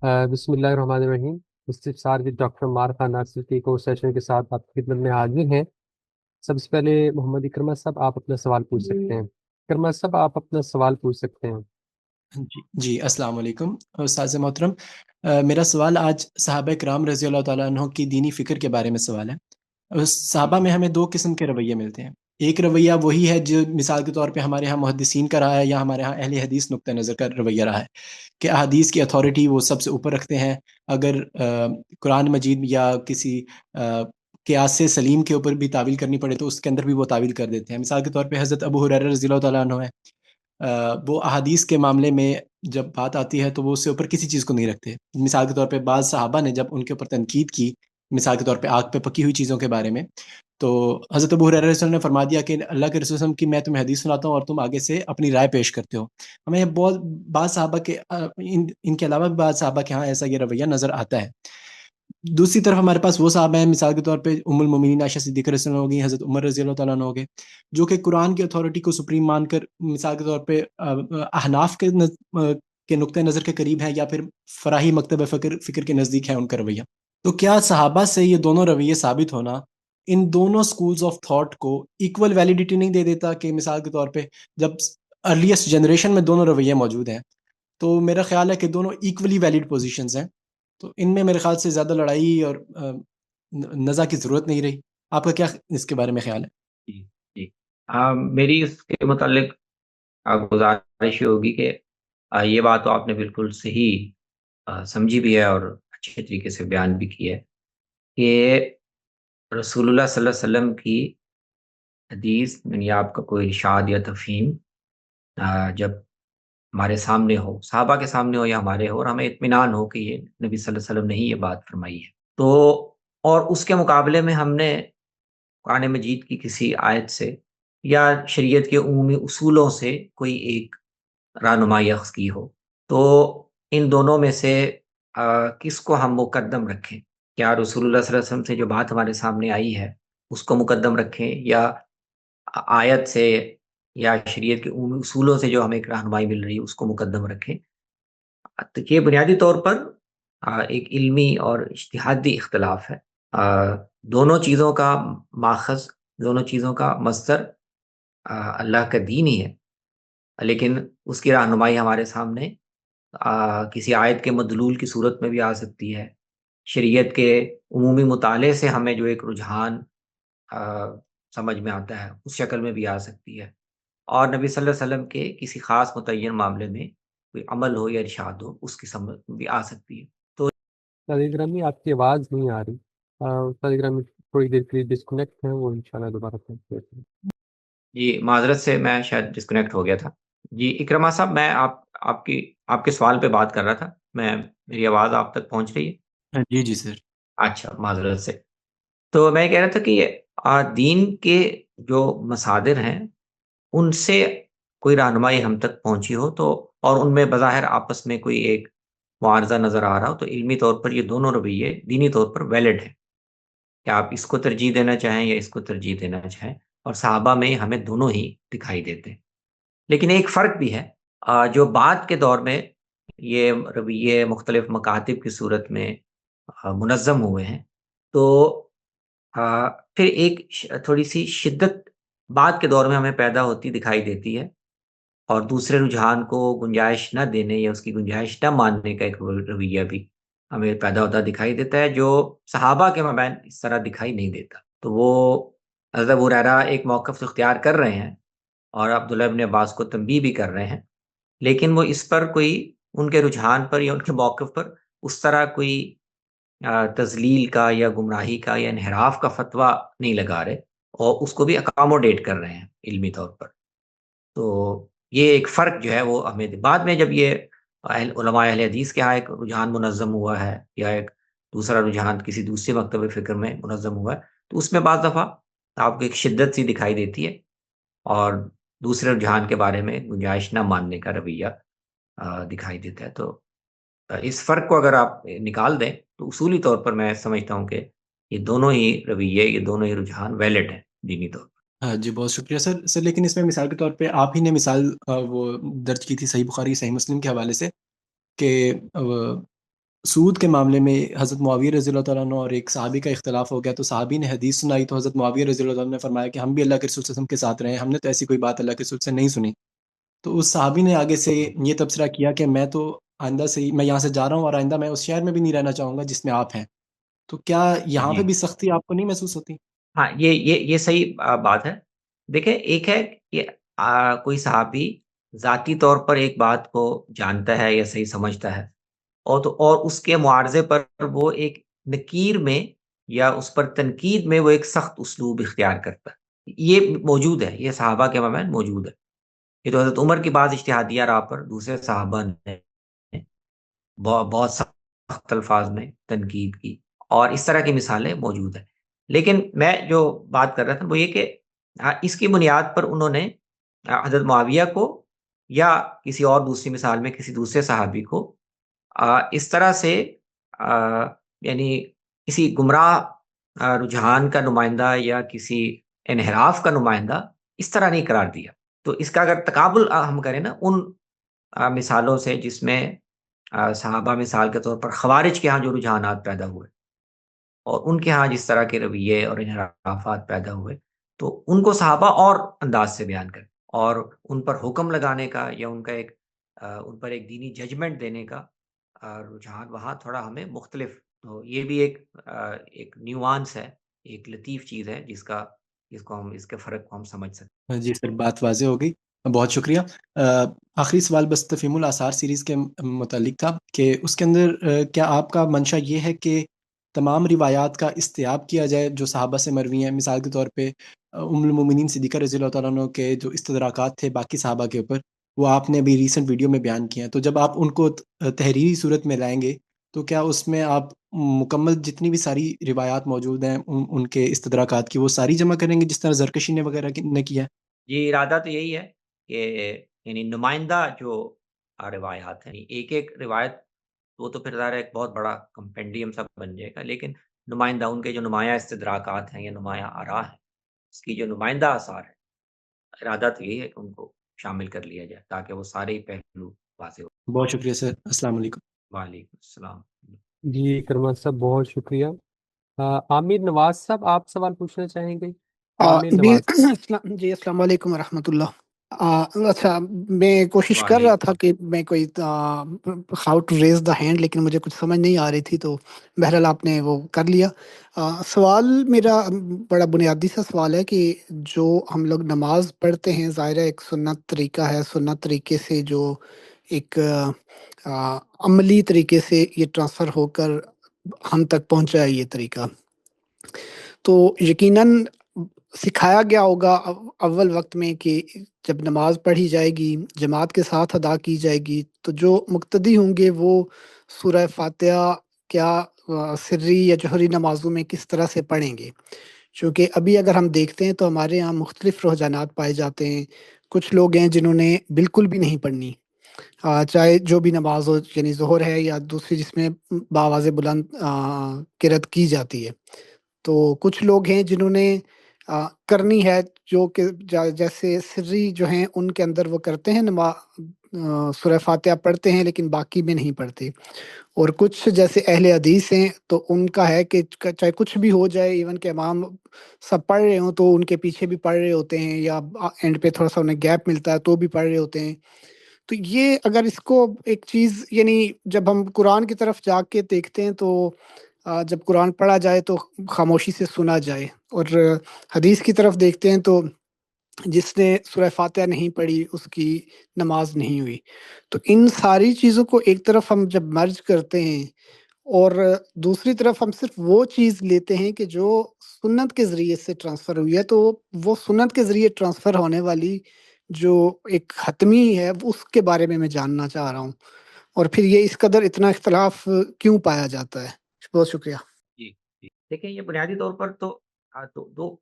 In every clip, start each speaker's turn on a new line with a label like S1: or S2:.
S1: بسم اللہ الرحمن الرحیم۔ استفسار with ڈاکٹر عمار خان ناصر کے کو سیشن کے ساتھ آپ کی خدمت میں حاضر ہیں۔ سب سے پہلے محمد اکرمہ صاحب آپ اپنا سوال پوچھ سکتے ہیں۔ اکرمہ صاحب آپ اپنا سوال پوچھ سکتے ہیں۔
S2: جی السلام علیکم استاذ محترم، میرا سوال آج صحابہ کرام رضی اللہ تعالیٰ عنہ کی دینی فکر کے بارے میں سوال ہے۔ صحابہ میں ہمیں دو قسم کے رویے ملتے ہیں۔ ایک رویہ وہی ہے جو مثال کے طور پہ ہمارے ہاں محدثین کا رہا ہے یا ہمارے ہاں اہل حدیث نقطہ نظر کا رویہ رہا ہے کہ احادیث کی اتھارٹی وہ سب سے اوپر رکھتے ہیں۔ اگر قرآن مجید یا کسی قیاس سلیم کے اوپر بھی تعویل کرنی پڑے تو اس کے اندر بھی وہ تعویل کر دیتے ہیں۔ مثال کے طور پہ حضرت ابو ہریرہ رضی اللہ تعالیٰ عنہ ہے، وہ احادیث کے معاملے میں جب بات آتی ہے تو وہ اس سے اوپر کسی چیز کو نہیں رکھتے۔ مثال کے طور پہ بعض صحابہ نے جب ان کے اوپر تنقید کی، مثال کے طور پہ آگ پہ پکی ہوئی چیزوں کے بارے میں، تو حضرت ابو ہریرہ رضی اللہ عنہ نے فرما دیا کہ اللہ کے رسول صلی اللہ علیہ وسلم کی میں تمہیں حدیث سناتا ہوں اور تم آگے سے اپنی رائے پیش کرتے ہو۔ ہمیں بہت بعض صحابہ کے ان کے علاوہ بھی بعض صحابہ کے ہاں ایسا یہ رویہ نظر آتا ہے۔ دوسری طرف ہمارے پاس وہ صحابہ ہیں، مثال کے طور پہ ام المومنین عائشہ صدیقہ رضی اللہ عنہ ہو گئی، حضرت عمر رضی اللہ تعالیٰ عنہ ہو گئے، جو کہ قرآن کی اتھارٹی کو سپریم مان کر مثال کے طور پہ احناف کے نقطۂ نظر کے قریب ہیں یا پھر فراہی مکتب فکر کے نزدیک ہے ان کا رویہ۔ تو کیا صحابہ سے یہ دونوں رویے ثابت ہونا ان دونوں سکولز آف تھاٹ کو ایکول ویلیڈیٹی نہیں دے دیتا کہ مثال کے طور پہ جب ارلیسٹ جنریشن میں دونوں رویے موجود ہیں تو میرا خیال ہے کہ دونوں ایکولی ویلڈ پوزیشنز ہیں، تو ان میں میرے خیال سے زیادہ لڑائی اور نزاع کی ضرورت نہیں رہی۔ آپ کا کیا اس کے بارے میں خیال ہے؟
S3: جی جی میری اس کے متعلق گزارش یہ ہوگی کہ یہ بات تو آپ نے بالکل صحیح سمجھی بھی ہے اور اچھے طریقے سے بیان بھی کی ہے کہ رسول اللہ صلی اللہ علیہ وسلم کی حدیث یعنی آپ کا کوئی ارشاد یا تفہیم جب ہمارے سامنے ہو، صحابہ کے سامنے ہو یا ہمارے ہو، اور ہمیں اطمینان ہو کہ یہ نبی صلی اللہ علیہ وسلم نے ہی یہ بات فرمائی ہے، تو اور اس کے مقابلے میں ہم نے قرآن مجید کی کسی آیت سے یا شریعت کے عمومی اصولوں سے کوئی ایک رہنمائی اخذ کی ہو، تو ان دونوں میں سے کس کو ہم مقدم رکھیں؟ کیا رسول اللہ صلی اللہ علیہ وسلم سے جو بات ہمارے سامنے آئی ہے اس کو مقدم رکھیں، یا آیت سے یا شریعت کے عمومی اصولوں سے جو ہمیں ایک رہنمائی مل رہی ہے اس کو مقدم رکھیں؟ تو یہ بنیادی طور پر ایک علمی اور اجتہادی اختلاف ہے۔ دونوں چیزوں کا ماخذ، دونوں چیزوں کا مصدر اللہ کا دین ہی ہے، لیکن اس کی رہنمائی ہمارے سامنے کسی آیت کے مدلول کی صورت میں بھی آ سکتی ہے، شریعت کے عمومی مطالعے سے ہمیں جو ایک رجحان سمجھ میں آتا ہے اس شکل میں بھی آ سکتی ہے، اور نبی صلی اللہ علیہ وسلم کے کسی خاص متعین معاملے میں کوئی عمل ہو یا ارشاد ہو اس کی سمجھ بھی آ سکتی ہے۔ تو
S1: استاد اکرامی آپ کی آواز نہیں آ رہی۔ استاد اکرامی تھوڑی دیر کے لیے ڈسکنیکٹ ہیں، وہ انشاءاللہ دوبارہ کنیکٹ کرتے ہیں۔
S3: جی معذرت سے میں شاید ڈسکنیکٹ ہو گیا تھا۔ جی اکرما صاحب، میں آپ کے سوال پہ بات کر رہا تھا، میری آواز آپ تک پہنچ رہی ہے؟
S2: جی جی سر۔
S3: اچھا، معذرت سے۔ تو میں کہہ رہا تھا کہ دین کے جو مصادر ہیں ان سے کوئی رہنمائی ہم تک پہنچی ہو تو، اور ان میں بظاہر آپس میں کوئی ایک معارضہ نظر آ رہا ہو، تو علمی طور پر یہ دونوں رویے دینی طور پر ویلڈ ہیں کہ آپ اس کو ترجیح دینا چاہیں یا اس کو ترجیح دینا چاہیں، اور صحابہ میں ہمیں دونوں ہی دکھائی دیتے ہیں۔ لیکن ایک فرق بھی ہے، جو بعد کے دور میں یہ رویے مختلف مکاتب کی صورت میں منظم ہوئے ہیں، تو پھر ایک تھوڑی سی شدت بعد کے دور میں ہمیں پیدا ہوتی دکھائی دیتی ہے، اور دوسرے رجحان کو گنجائش نہ دینے یا اس کی گنجائش نہ ماننے کا ایک رویہ بھی ہمیں پیدا ہوتا دکھائی دیتا ہے، جو صحابہ کے مابین اس طرح دکھائی نہیں دیتا۔ تو وہ حضرت ابو ہریرہ ایک موقف اختیار کر رہے ہیں اور عبداللہ ابن عباس کو تنبیہ بھی کر رہے ہیں، لیکن وہ اس پر کوئی ان کے رجحان پر یا ان کے موقف پر اس طرح کوئی تضلیل کا یا گمراہی کا یا انحراف کا فتویٰ نہیں لگا رہے، اور اس کو بھی اکاموڈیٹ کر رہے ہیں علمی طور پر۔ تو یہ ایک فرق جو ہے وہ ہمیں بعد میں جب یہ علماء اہل حدیث کے ہاں ایک رجحان منظم ہوا ہے یا ایک دوسرا رجحان کسی دوسرے مکتب فکر میں منظم ہوا ہے، تو اس میں بعض دفعہ آپ کو ایک شدت سی دکھائی دیتی ہے اور دوسرے رجحان کے بارے میں گنجائش نہ ماننے کا رویہ دکھائی دیتا ہے۔ تو اس فرق کو اگر آپ نکال دیں تو اصولی طور پر میں سمجھتا ہوں کہ یہ دونوں ہی رویے، یہ دونوں ہی رجحان ویلڈ ہیں دینی طور پر۔
S2: ہاں جی بہت شکریہ سر لیکن اس میں مثال کے طور پہ آپ ہی نے مثال وہ درج کی تھی صحیح بخاری صحیح مسلم کے حوالے سے کہ سود کے معاملے میں حضرت معاویہ رضی اللہ تعالیٰ عنہ اور ایک صحابی کا اختلاف ہو گیا، تو صحابی نے حدیث سنائی، تو حضرت معاویہ رضی اللہ تعالیٰ عنہ نے فرمایا کہ ہم بھی اللہ کے رسول صلی اللہ علیہ وسلم کے ساتھ رہے ہیں، ہم نے تو ایسی کوئی بات اللہ کے رسول سے نہیں سنی۔ تو اس صحابی نے آگے سے یہ تبصرہ کیا کہ میں تو آئندہ سے میں یہاں سے جا رہا ہوں اور آئندہ میں اس شہر میں بھی نہیں رہنا چاہوں گا جس میں آپ ہیں۔ تو کیا یہاں پہ
S3: جی
S2: بھی سختی آپ کو نہیں محسوس ہوتی؟
S3: ہاں، یہ صحیح بات ہے۔ دیکھیں، ایک ہے کہ کوئی صحابی ذاتی طور پر ایک بات کو جانتا ہے یا صحیح سمجھتا ہے، اور اس کے معارضے پر وہ ایک نکیر میں یا اس پر تنقید میں وہ ایک سخت اسلوب اختیار کرتا ہے، یہ موجود ہے، یہ صحابہ کے مابین موجود ہے۔ یہ تو حضرت عمر کی بعض اجتہادیہ راہ پر دوسرے صحابہ نے بہت سخت الفاظ میں تنقید کی، اور اس طرح کی مثالیں موجود ہیں۔ لیکن میں جو بات کر رہا تھا وہ یہ کہ اس کی بنیاد پر انہوں نے حضرت معاویہ کو یا کسی اور دوسری مثال میں کسی دوسرے صحابی کو اس طرح سے یعنی کسی گمراہ رجحان کا نمائندہ یا کسی انحراف کا نمائندہ اس طرح نہیں قرار دیا۔ تو اس کا اگر تقابل ہم کریں نا ان مثالوں سے جس میں صحابہ مثال کے طور پر خوارج کے ہاں جو رجحانات پیدا ہوئے اور ان کے ہاں جس طرح کے رویے اور انحرافات پیدا ہوئے، تو ان کو صحابہ اور انداز سے بیان کریں اور ان پر حکم لگانے کا یا ان پر ایک دینی ججمنٹ دینے کا رجحان وہاں تھوڑا ہمیں مختلف۔ تو یہ بھی ایک نیوانس ہے، ایک لطیف چیز ہے اس کے فرق کو ہم سمجھ سکتے
S2: جی سر، بات واضح ہو گئی، بہت شکریہ۔ آخری سوال بس تفہیم الآثار سیریز کے متعلق تھا کہ اس کے اندر کیا آپ کا منشا یہ ہے کہ تمام روایات کا استیاب کیا جائے جو صحابہ سے مروی ہیں؟ مثال کے طور پہ ام المومنین صدیقہ رضی اللہ تعالیٰ عنہ کے جو استدراکات تھے باقی صحابہ کے اوپر، وہ آپ نے ابھی ریسنٹ ویڈیو میں بیان کیے ہیں، تو جب آپ ان کو تحریری صورت میں لائیں گے تو کیا اس میں آپ مکمل جتنی بھی ساری روایات موجود ہیں ان کے استدراکات کی وہ ساری جمع کریں گے جس طرح زرکشی نے وغیرہ نے کیا ہے؟
S3: جی، ارادہ تو یہی ہے کہ یعنی نمائندہ جو روایات ہیں، ایک ایک روایت وہ تو پھر ظاہر ہے ایک بہت بڑا کمپینڈیم سا بن جائے گا، لیکن نمائندہ ان کے جو نمایاں استدراکات ہیں یا نمایاں آراء ہیں، اس کی جو نمائندہ آثار ہے، ارادہ تو یہی ہے کہ ان کو شامل کر لیا جائے تاکہ وہ سارے ہی پہلو واضح ہو۔
S2: بہت شکریہ سر، السلام علیکم۔
S3: وعلیکم السلام۔
S1: جی کرما صاحب بہت شکریہ۔ عامر نواز صاحب آپ سوال پوچھنا چاہیں گے؟ عامر
S4: جی
S1: نواز۔
S4: جی السلام علیکم ورحمۃ اللہ۔ اچھا، میں کوشش کر رہا تھا
S3: وعلیکم۔
S4: کہ میں کوئی how to raise the hand, لیکن مجھے کچھ سمجھ نہیں آ رہی تھی، تو بہرحال آپ نے وہ کر لیا۔ سوال میرا بڑا بنیادی سا سوال ہے کہ جو ہم لوگ نماز پڑھتے ہیں، ظاہر ہے ایک سنت طریقہ ہے، سنت طریقے سے جو ایک عملی طریقے سے یہ ٹرانسفر ہو کر ہم تک پہنچا ہے یہ طریقہ، تو یقیناً سکھایا گیا ہوگا اول وقت میں کہ جب نماز پڑھی جائے گی، جماعت کے ساتھ ادا کی جائے گی، تو جو مقتدی ہوں گے وہ سورہ فاتحہ کیا سری یا جوہری نمازوں میں کس طرح سے پڑھیں گے، چونکہ ابھی اگر ہم دیکھتے ہیں تو ہمارے یہاں مختلف رجحانات پائے جاتے ہیں۔ کچھ لوگ ہیں جنہوں نے بالکل بھی نہیں پڑھنی، چاہے جو بھی نماز ہو، یعنی ظہر ہے یا دوسری جس میں بآواز بلند قرأت کی جاتی ہے، تو کچھ لوگ ہیں جنہوں نے کرنی ہے، جو کہ جیسے سری جو ہیں ان کے اندر وہ کرتے ہیں، سورہ فاتحہ پڑھتے ہیں لیکن باقی میں نہیں پڑھتے، اور کچھ جیسے اہل حدیث ہیں تو ان کا ہے کہ چاہے کچھ بھی ہو جائے، ایون کہ امام سب پڑھ رہے ہوں تو ان کے پیچھے بھی پڑھ رہے ہوتے ہیں، یا اینڈ پہ تھوڑا سا انہیں گیپ ملتا ہے تو بھی پڑھ رہے ہوتے ہیں۔ تو یہ اگر اس کو ایک چیز، یعنی جب ہم قرآن کی طرف جا کے دیکھتے ہیں تو جب قرآن پڑھا جائے تو خاموشی سے سنا جائے، اور حدیث کی طرف دیکھتے ہیں تو جس نے سورہ فاتحہ نہیں پڑھی اس کی نماز نہیں ہوئی۔ تو ان ساری چیزوں کو ایک طرف ہم جب مرج کرتے ہیں اور دوسری طرف ہم صرف وہ چیز لیتے ہیں کہ جو سنت کے ذریعے سے ٹرانسفر ہوئی ہے، تو وہ سنت کے ذریعے ٹرانسفر ہونے والی جو ایک حتمی ہے اس کے بارے میں جاننا چاہ رہا ہوں، اور پھر یہ اس قدر اتنا اختلاف کیوں پایا جاتا ہے؟ بہت شکریہ۔
S3: جی جی، دیکھیں یہ بنیادی طور پر تو دو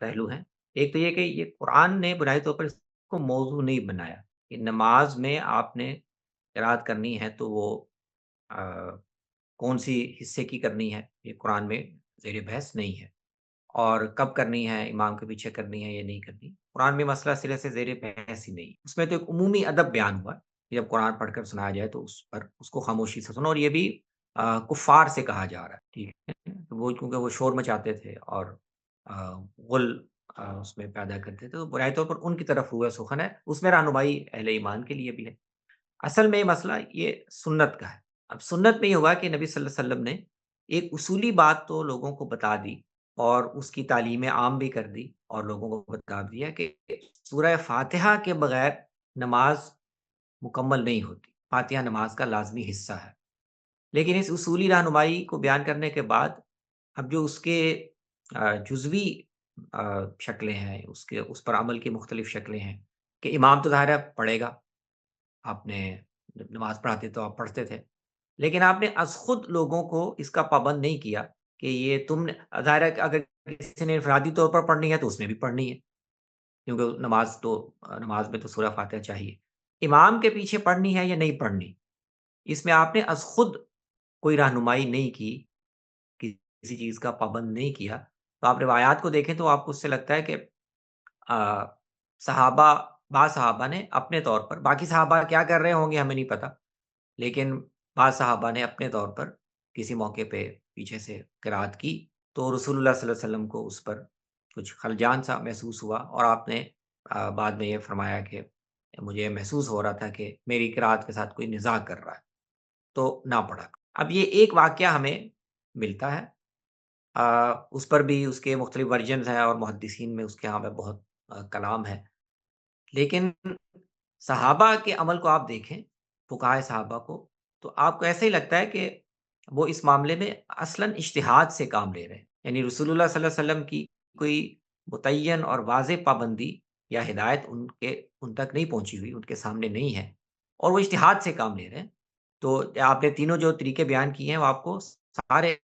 S3: پہلو ہیں۔ ایک تو یہ کہ یہ قرآن نے بنیادی طور پر اس کو موضوع نہیں بنایا کہ نماز میں آپ نے قرأت کرنی ہے تو وہ کون سی حصے کی کرنی ہے، یہ قرآن میں زیر بحث نہیں ہے، اور کب کرنی ہے، امام کے پیچھے کرنی ہے یا نہیں کرنی، قرآن میں مسئلہ سرے سے زیر بحث ہی نہیں۔ اس میں تو ایک عمومی ادب بیان ہوا کہ جب قرآن پڑھ کر سنایا جائے تو اس کو خاموشی سے سنو، اور یہ بھی کفار سے کہا جا رہا ہے، ٹھیک ہے، وہ کیونکہ وہ شور مچاتے تھے اور غل اس میں پیدا کرتے تھے، تو برائے طور پر ان کی طرف روح سخن ہے، اس میں رہنمائی اہل ایمان کے لیے بھی ہے۔ اصل میں یہ مسئلہ یہ سنت کا ہے۔ اب سنت میں یہ ہوا کہ نبی صلی اللہ علیہ وسلم نے ایک اصولی بات تو لوگوں کو بتا دی اور اس کی تعلیم عام بھی کر دی اور لوگوں کو بتا دیا کہ سورہ فاتحہ کے بغیر نماز مکمل نہیں ہوتی۔ فاتحہ نماز کا لازمی حصہ ہے، لیکن اس اصولی رہنمائی کو بیان کرنے کے بعد اب جو اس کے جزوی شکلیں ہیں، اس پر عمل کی مختلف شکلیں ہیں کہ امام تو ظاہر ہے پڑھے گا، آپ نے جب نماز پڑھاتے تو آپ پڑھتے تھے، لیکن آپ نے از خود لوگوں کو اس کا پابند نہیں کیا کہ یہ تم نے، ظاہر ہے کہ اگر کسی نے انفرادی طور پر پڑھنی ہے تو اس نے بھی پڑھنی ہے، کیونکہ نماز میں تو سورہ فاتحہ چاہیے۔ امام کے پیچھے پڑھنی ہے یا نہیں پڑھنی، اس میں آپ نے از خود کوئی رہنمائی نہیں کی، کسی چیز کا پابند نہیں کیا، تو آپ روایات کو دیکھیں تو آپ کو اس سے لگتا ہے کہ بعض صحابہ نے اپنے طور پر، باقی صحابہ کیا کر رہے ہوں گے ہمیں نہیں پتا، لیکن بعض صحابہ نے اپنے طور پر کسی موقع پہ پیچھے سے قرات کی تو رسول اللہ صلی اللہ علیہ وسلم کو اس پر کچھ خلجان سا محسوس ہوا، اور آپ نے بعد میں یہ فرمایا کہ مجھے محسوس ہو رہا تھا کہ میری قرات کے ساتھ کوئی نزاع کر رہا ہے، تو نہ پڑھا۔ اب یہ ایک واقعہ ہمیں ملتا ہے، اس پر بھی اس کے مختلف ورژنز ہیں اور محدثین میں اس کے یہاں پہ بہت کلام ہے، لیکن صحابہ کے عمل کو آپ دیکھیں، فقہائے صحابہ کو، تو آپ کو ایسا ہی لگتا ہے کہ وہ اس معاملے میں اصلاً اجتہاد سے کام لے رہے ہیں، یعنی رسول اللہ صلی اللہ علیہ وسلم کی کوئی متعین اور واضح پابندی یا ہدایت ان تک نہیں پہنچی ہوئی، ان کے سامنے نہیں ہے، اور وہ اجتہاد سے کام لے رہے ہیں۔ تو آپ نے تینوں جو طریقے بیان کیے ہیں وہ آپ کو سارے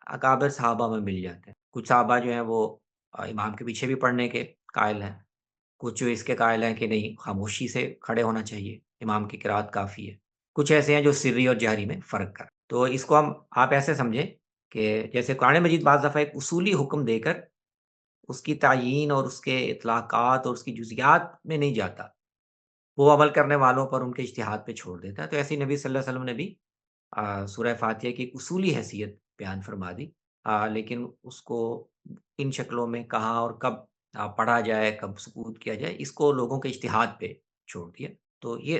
S3: اکابر صحابہ میں مل جاتے ہیں۔ کچھ صحابہ جو ہیں وہ امام کے پیچھے بھی پڑھنے کے قائل ہیں، کچھ اس کے قائل ہیں کہ نہیں، خاموشی سے کھڑے ہونا چاہیے، امام کی قرات کافی ہے، کچھ ایسے ہیں جو سری اور جہری میں فرق کر۔ تو اس کو آپ ایسے سمجھیں کہ جیسے قرآن مجید بعض دفعہ ایک اصولی حکم دے کر اس کی تعیین اور اس کے اطلاقات اور اس کی جزیات میں نہیں جاتا، وہ عمل کرنے والوں پر ان کے اجتہاد پہ چھوڑ دیتا ہے۔ تو ایسے ہی نبی صلی اللہ علیہ وسلم نے بھی سورہ فاتحہ کی ایک اصولی حیثیت بیان فرما دی، لیکن اس کو ان شکلوں میں کہاں اور کب پڑھا جائے، کب سکوت کیا جائے، اس کو لوگوں کے اجتہاد پہ چھوڑ دیا۔ تو یہ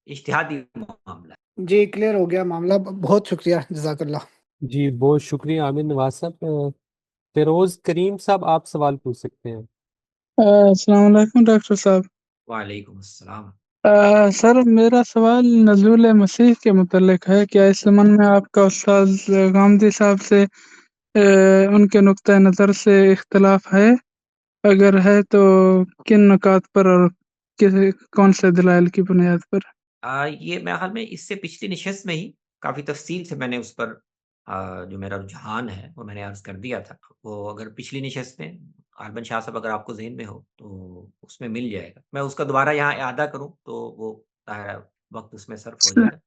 S3: اجتہادی معاملہ ہے۔
S4: جی کلیئر ہو گیا معاملہ، بہت شکریہ، جزاک اللہ۔
S1: جی بہت شکریہ عامر نواز صاحب۔ فیروز کریم صاحب آپ سوال پوچھ سکتے ہیں۔
S5: السلام علیکم ڈاکٹر صاحب۔
S3: وعلیکم السلام۔
S5: سر میرا سوال نزول مسیح کے متعلق ہے۔ کیا اس زمن میں آپ کا استاد غامدی صاحب سے ان کے نقطۂ نظر سے اختلاف ہے؟ اگر ہے تو کن نکات پر اور کون سے دلائل کی بنیاد پر؟
S3: یہ میرے خیال میں اس سے پچھلی نشست میں ہی کافی تفصیل سے میں نے اس پر جو میرا رجحان ہے وہ میں نے عرض کر دیا تھا۔ وہ اگر پچھلی نشست میں عالبن شاہ صاحب اگر آپ کو ذہن میں ہو تو اس میں مل جائے گا، میں اس کا دوبارہ یہاں اعادہ کروں تو وہ وقت اس میں صرف ہو جائے گا۔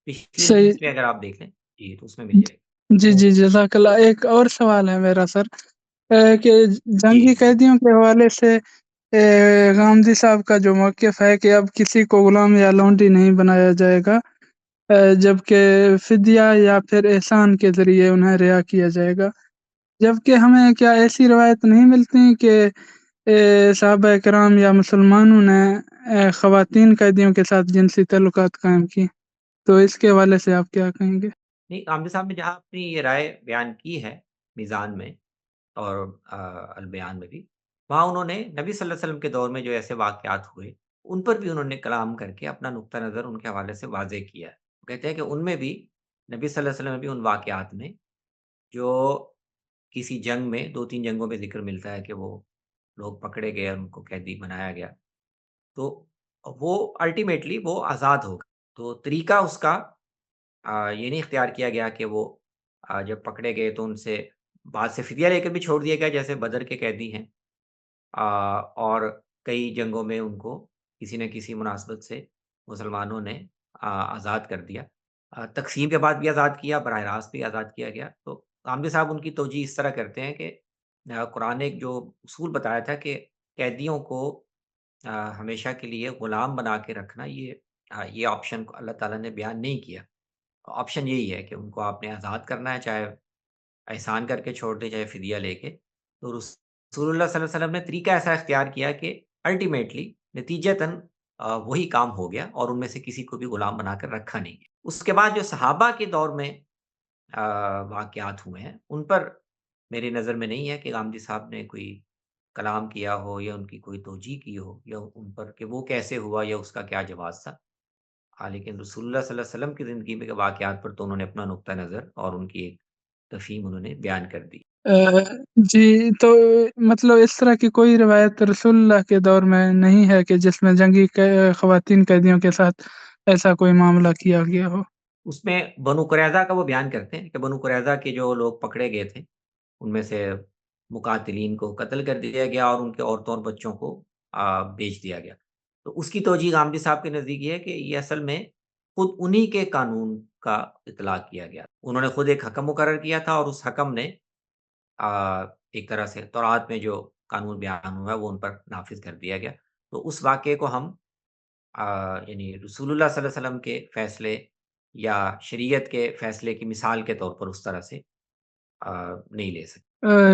S3: پچھلی
S5: صحیح۔
S3: نشست میں اگر آپ دیکھ لیں جی تو اس میں مل جائے گا۔
S5: جی جی جزاک اللہ۔ ایک اور سوال ہے میرا سر، کہ جنگی
S3: جی
S5: قیدیوں کے حوالے سے غامدی صاحب کا جو موقف ہے کہ اب کسی کو غلام یا لونڈی نہیں بنایا جائے گا، جبکہ فدیہ یا پھر احسان کے ذریعے انہیں رہا کیا جائے گا، جبکہ ہمیں کیا ایسی روایت نہیں ملتی کہ صحابہ کرام یا مسلمانوں نے خواتین قیدیوں کے ساتھ جنسی تعلقات قائم کی؟ تو اس کے حوالے سے آپ کیا کہیں گے؟
S3: نہیں، عامر صاحب نے جہاں اپنی یہ رائے بیان کی ہے میزان میں اور البیان میں بھی، وہاں انہوں نے نبی صلی اللہ علیہ وسلم کے دور میں جو ایسے واقعات ہوئے ان پر بھی انہوں نے کلام کر کے اپنا نقطہ نظر ان کے حوالے سے واضح کیا ہے۔ وہ کہتے ہیں کہ ان میں بھی نبی صلی اللہ علیہ وسلم میں بھی ان واقعات میں جو کسی جنگ میں 2-3 جنگوں میں ذکر ملتا ہے کہ وہ لوگ پکڑے گئے اور ان کو قیدی بنایا گیا، تو وہ الٹیمیٹلی وہ آزاد ہو گئے۔ تو طریقہ اس کا یہ نہیں اختیار کیا گیا کہ وہ جب پکڑے گئے تو ان سے بعد سے فدیہ لے کر بھی چھوڑ دیا گیا جیسے بدر کے قیدی ہیں، اور کئی جنگوں میں ان کو کسی نہ کسی مناسبت سے مسلمانوں نے آزاد کر دیا، تقسیم کے بعد بھی آزاد کیا، براہ راست بھی آزاد کیا گیا۔ تو غامدی صاحب ان کی توجیہ اس طرح کرتے ہیں کہ قرآن نے ایک جو اصول بتایا تھا کہ قیدیوں کو ہمیشہ کے لیے غلام بنا کے رکھنا، یہ آپشن کو اللہ تعالیٰ نے بیان نہیں کیا، آپشن یہی ہے کہ ان کو آپ نے آزاد کرنا ہے، چاہے احسان کر کے چھوڑ دیں، چاہے فدیہ لے کے۔ تو رسول اللہ صلی اللہ علیہ وسلم نے طریقہ ایسا اختیار کیا کہ الٹیمیٹلی نتیجتاً وہی کام ہو گیا، اور ان میں سے کسی کو بھی غلام بنا کر رکھا نہیں گیا۔ اس کے بعد جو صحابہ کے دور میں واقعات ہوئے ہیں، ان پر میری نظر میں نہیں ہے کہ غامدی صاحب نے کوئی کلام کیا ہو یا ان کی کوئی توجیہ کی ہو، یا ان پر کہ وہ کیسے ہوا یا اس کا کیا جواز تھا۔ لیکن رسول اللہ صلی اللہ علیہ وسلم کی زندگی میں کے واقعات پر تو انہوں نے اپنا نقطہ نظر اور ان کی ایک تفہیم انہوں نے بیان کر دی۔
S5: جی، تو مطلب اس طرح کی کوئی روایت رسول اللہ کے دور میں نہیں ہے کہ جس میں جنگی خواتین قیدیوں کے ساتھ ایسا کوئی معاملہ کیا گیا ہو؟
S3: اس میں بنو قریظہ کا وہ بیان کرتے ہیں کہ بنو قریظہ کے جو لوگ پکڑے گئے تھے، ان میں سے مقاتلین کو قتل کر دیا گیا اور ان کے عورتوں اور بچوں کو بیچ دیا گیا۔ تو اس کی توجیہ غامدی صاحب کے نزدیک یہ ہے کہ یہ اصل میں خود انہی کے قانون کا اطلاق کیا گیا۔ انہوں نے خود ایک حکم مقرر کیا تھا، اور اس حکم نے ایک طرح سے تورات میں جو قانون بیان ہوا ہے وہ ان پر نافذ کر دیا گیا۔ تو اس واقعے کو ہم یعنی رسول اللہ صلی اللہ علیہ وسلم کے فیصلے یا شریعت کے فیصلے کی مثال کے طور پر اس طرح سے نہیں لے سکتے۔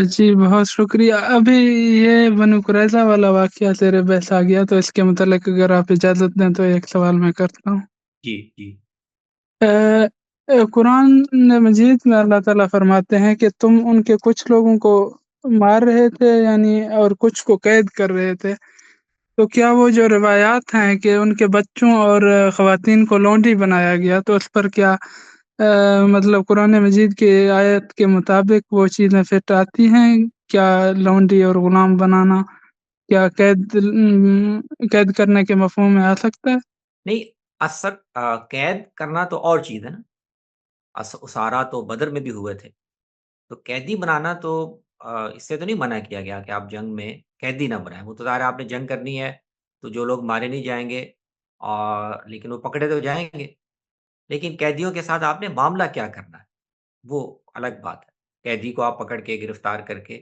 S5: جی بہت شکریہ۔ ابھی یہ بنو قریظہ والا واقعہ زیر بحث آ گیا، تو اس کے متعلق اگر آپ اجازت دیں تو ایک سوال میں کرتا ہوں۔
S3: جی جی۔
S5: قرآن مجید میں اللہ تعالیٰ فرماتے ہیں کہ تم ان کے کچھ لوگوں کو مار رہے تھے، یعنی اور کچھ کو قید کر رہے تھے، تو کیا وہ جو روایات ہیں کہ ان کے بچوں اور خواتین کو لونڈی بنایا گیا، تو اس پر کیا مطلب قرآن مجید کی آیت کے مطابق وہ چیزیں فٹ آتی ہیں؟ کیا لونڈی اور غلام بنانا کیا قید کرنے کے مفہوم میں آ سکتا ہے؟
S3: نہیں، اثر قید کرنا تو اور چیز ہے نا۔ اسارا تو بدر میں بھی ہوئے تھے، تو قیدی بنانا تو اس سے تو نہیں منع کیا گیا کہ آپ جنگ میں قیدی نہ بنائیں۔ وہ تو ظاہر ہے آپ نے جنگ کرنی ہے تو جو لوگ مارے نہیں جائیں گے، اور لیکن وہ پکڑے تو جائیں گے، لیکن قیدیوں کے ساتھ آپ نے معاملہ کیا کرنا ہے وہ الگ بات ہے۔ قیدی کو آپ پکڑ کے گرفتار کر کے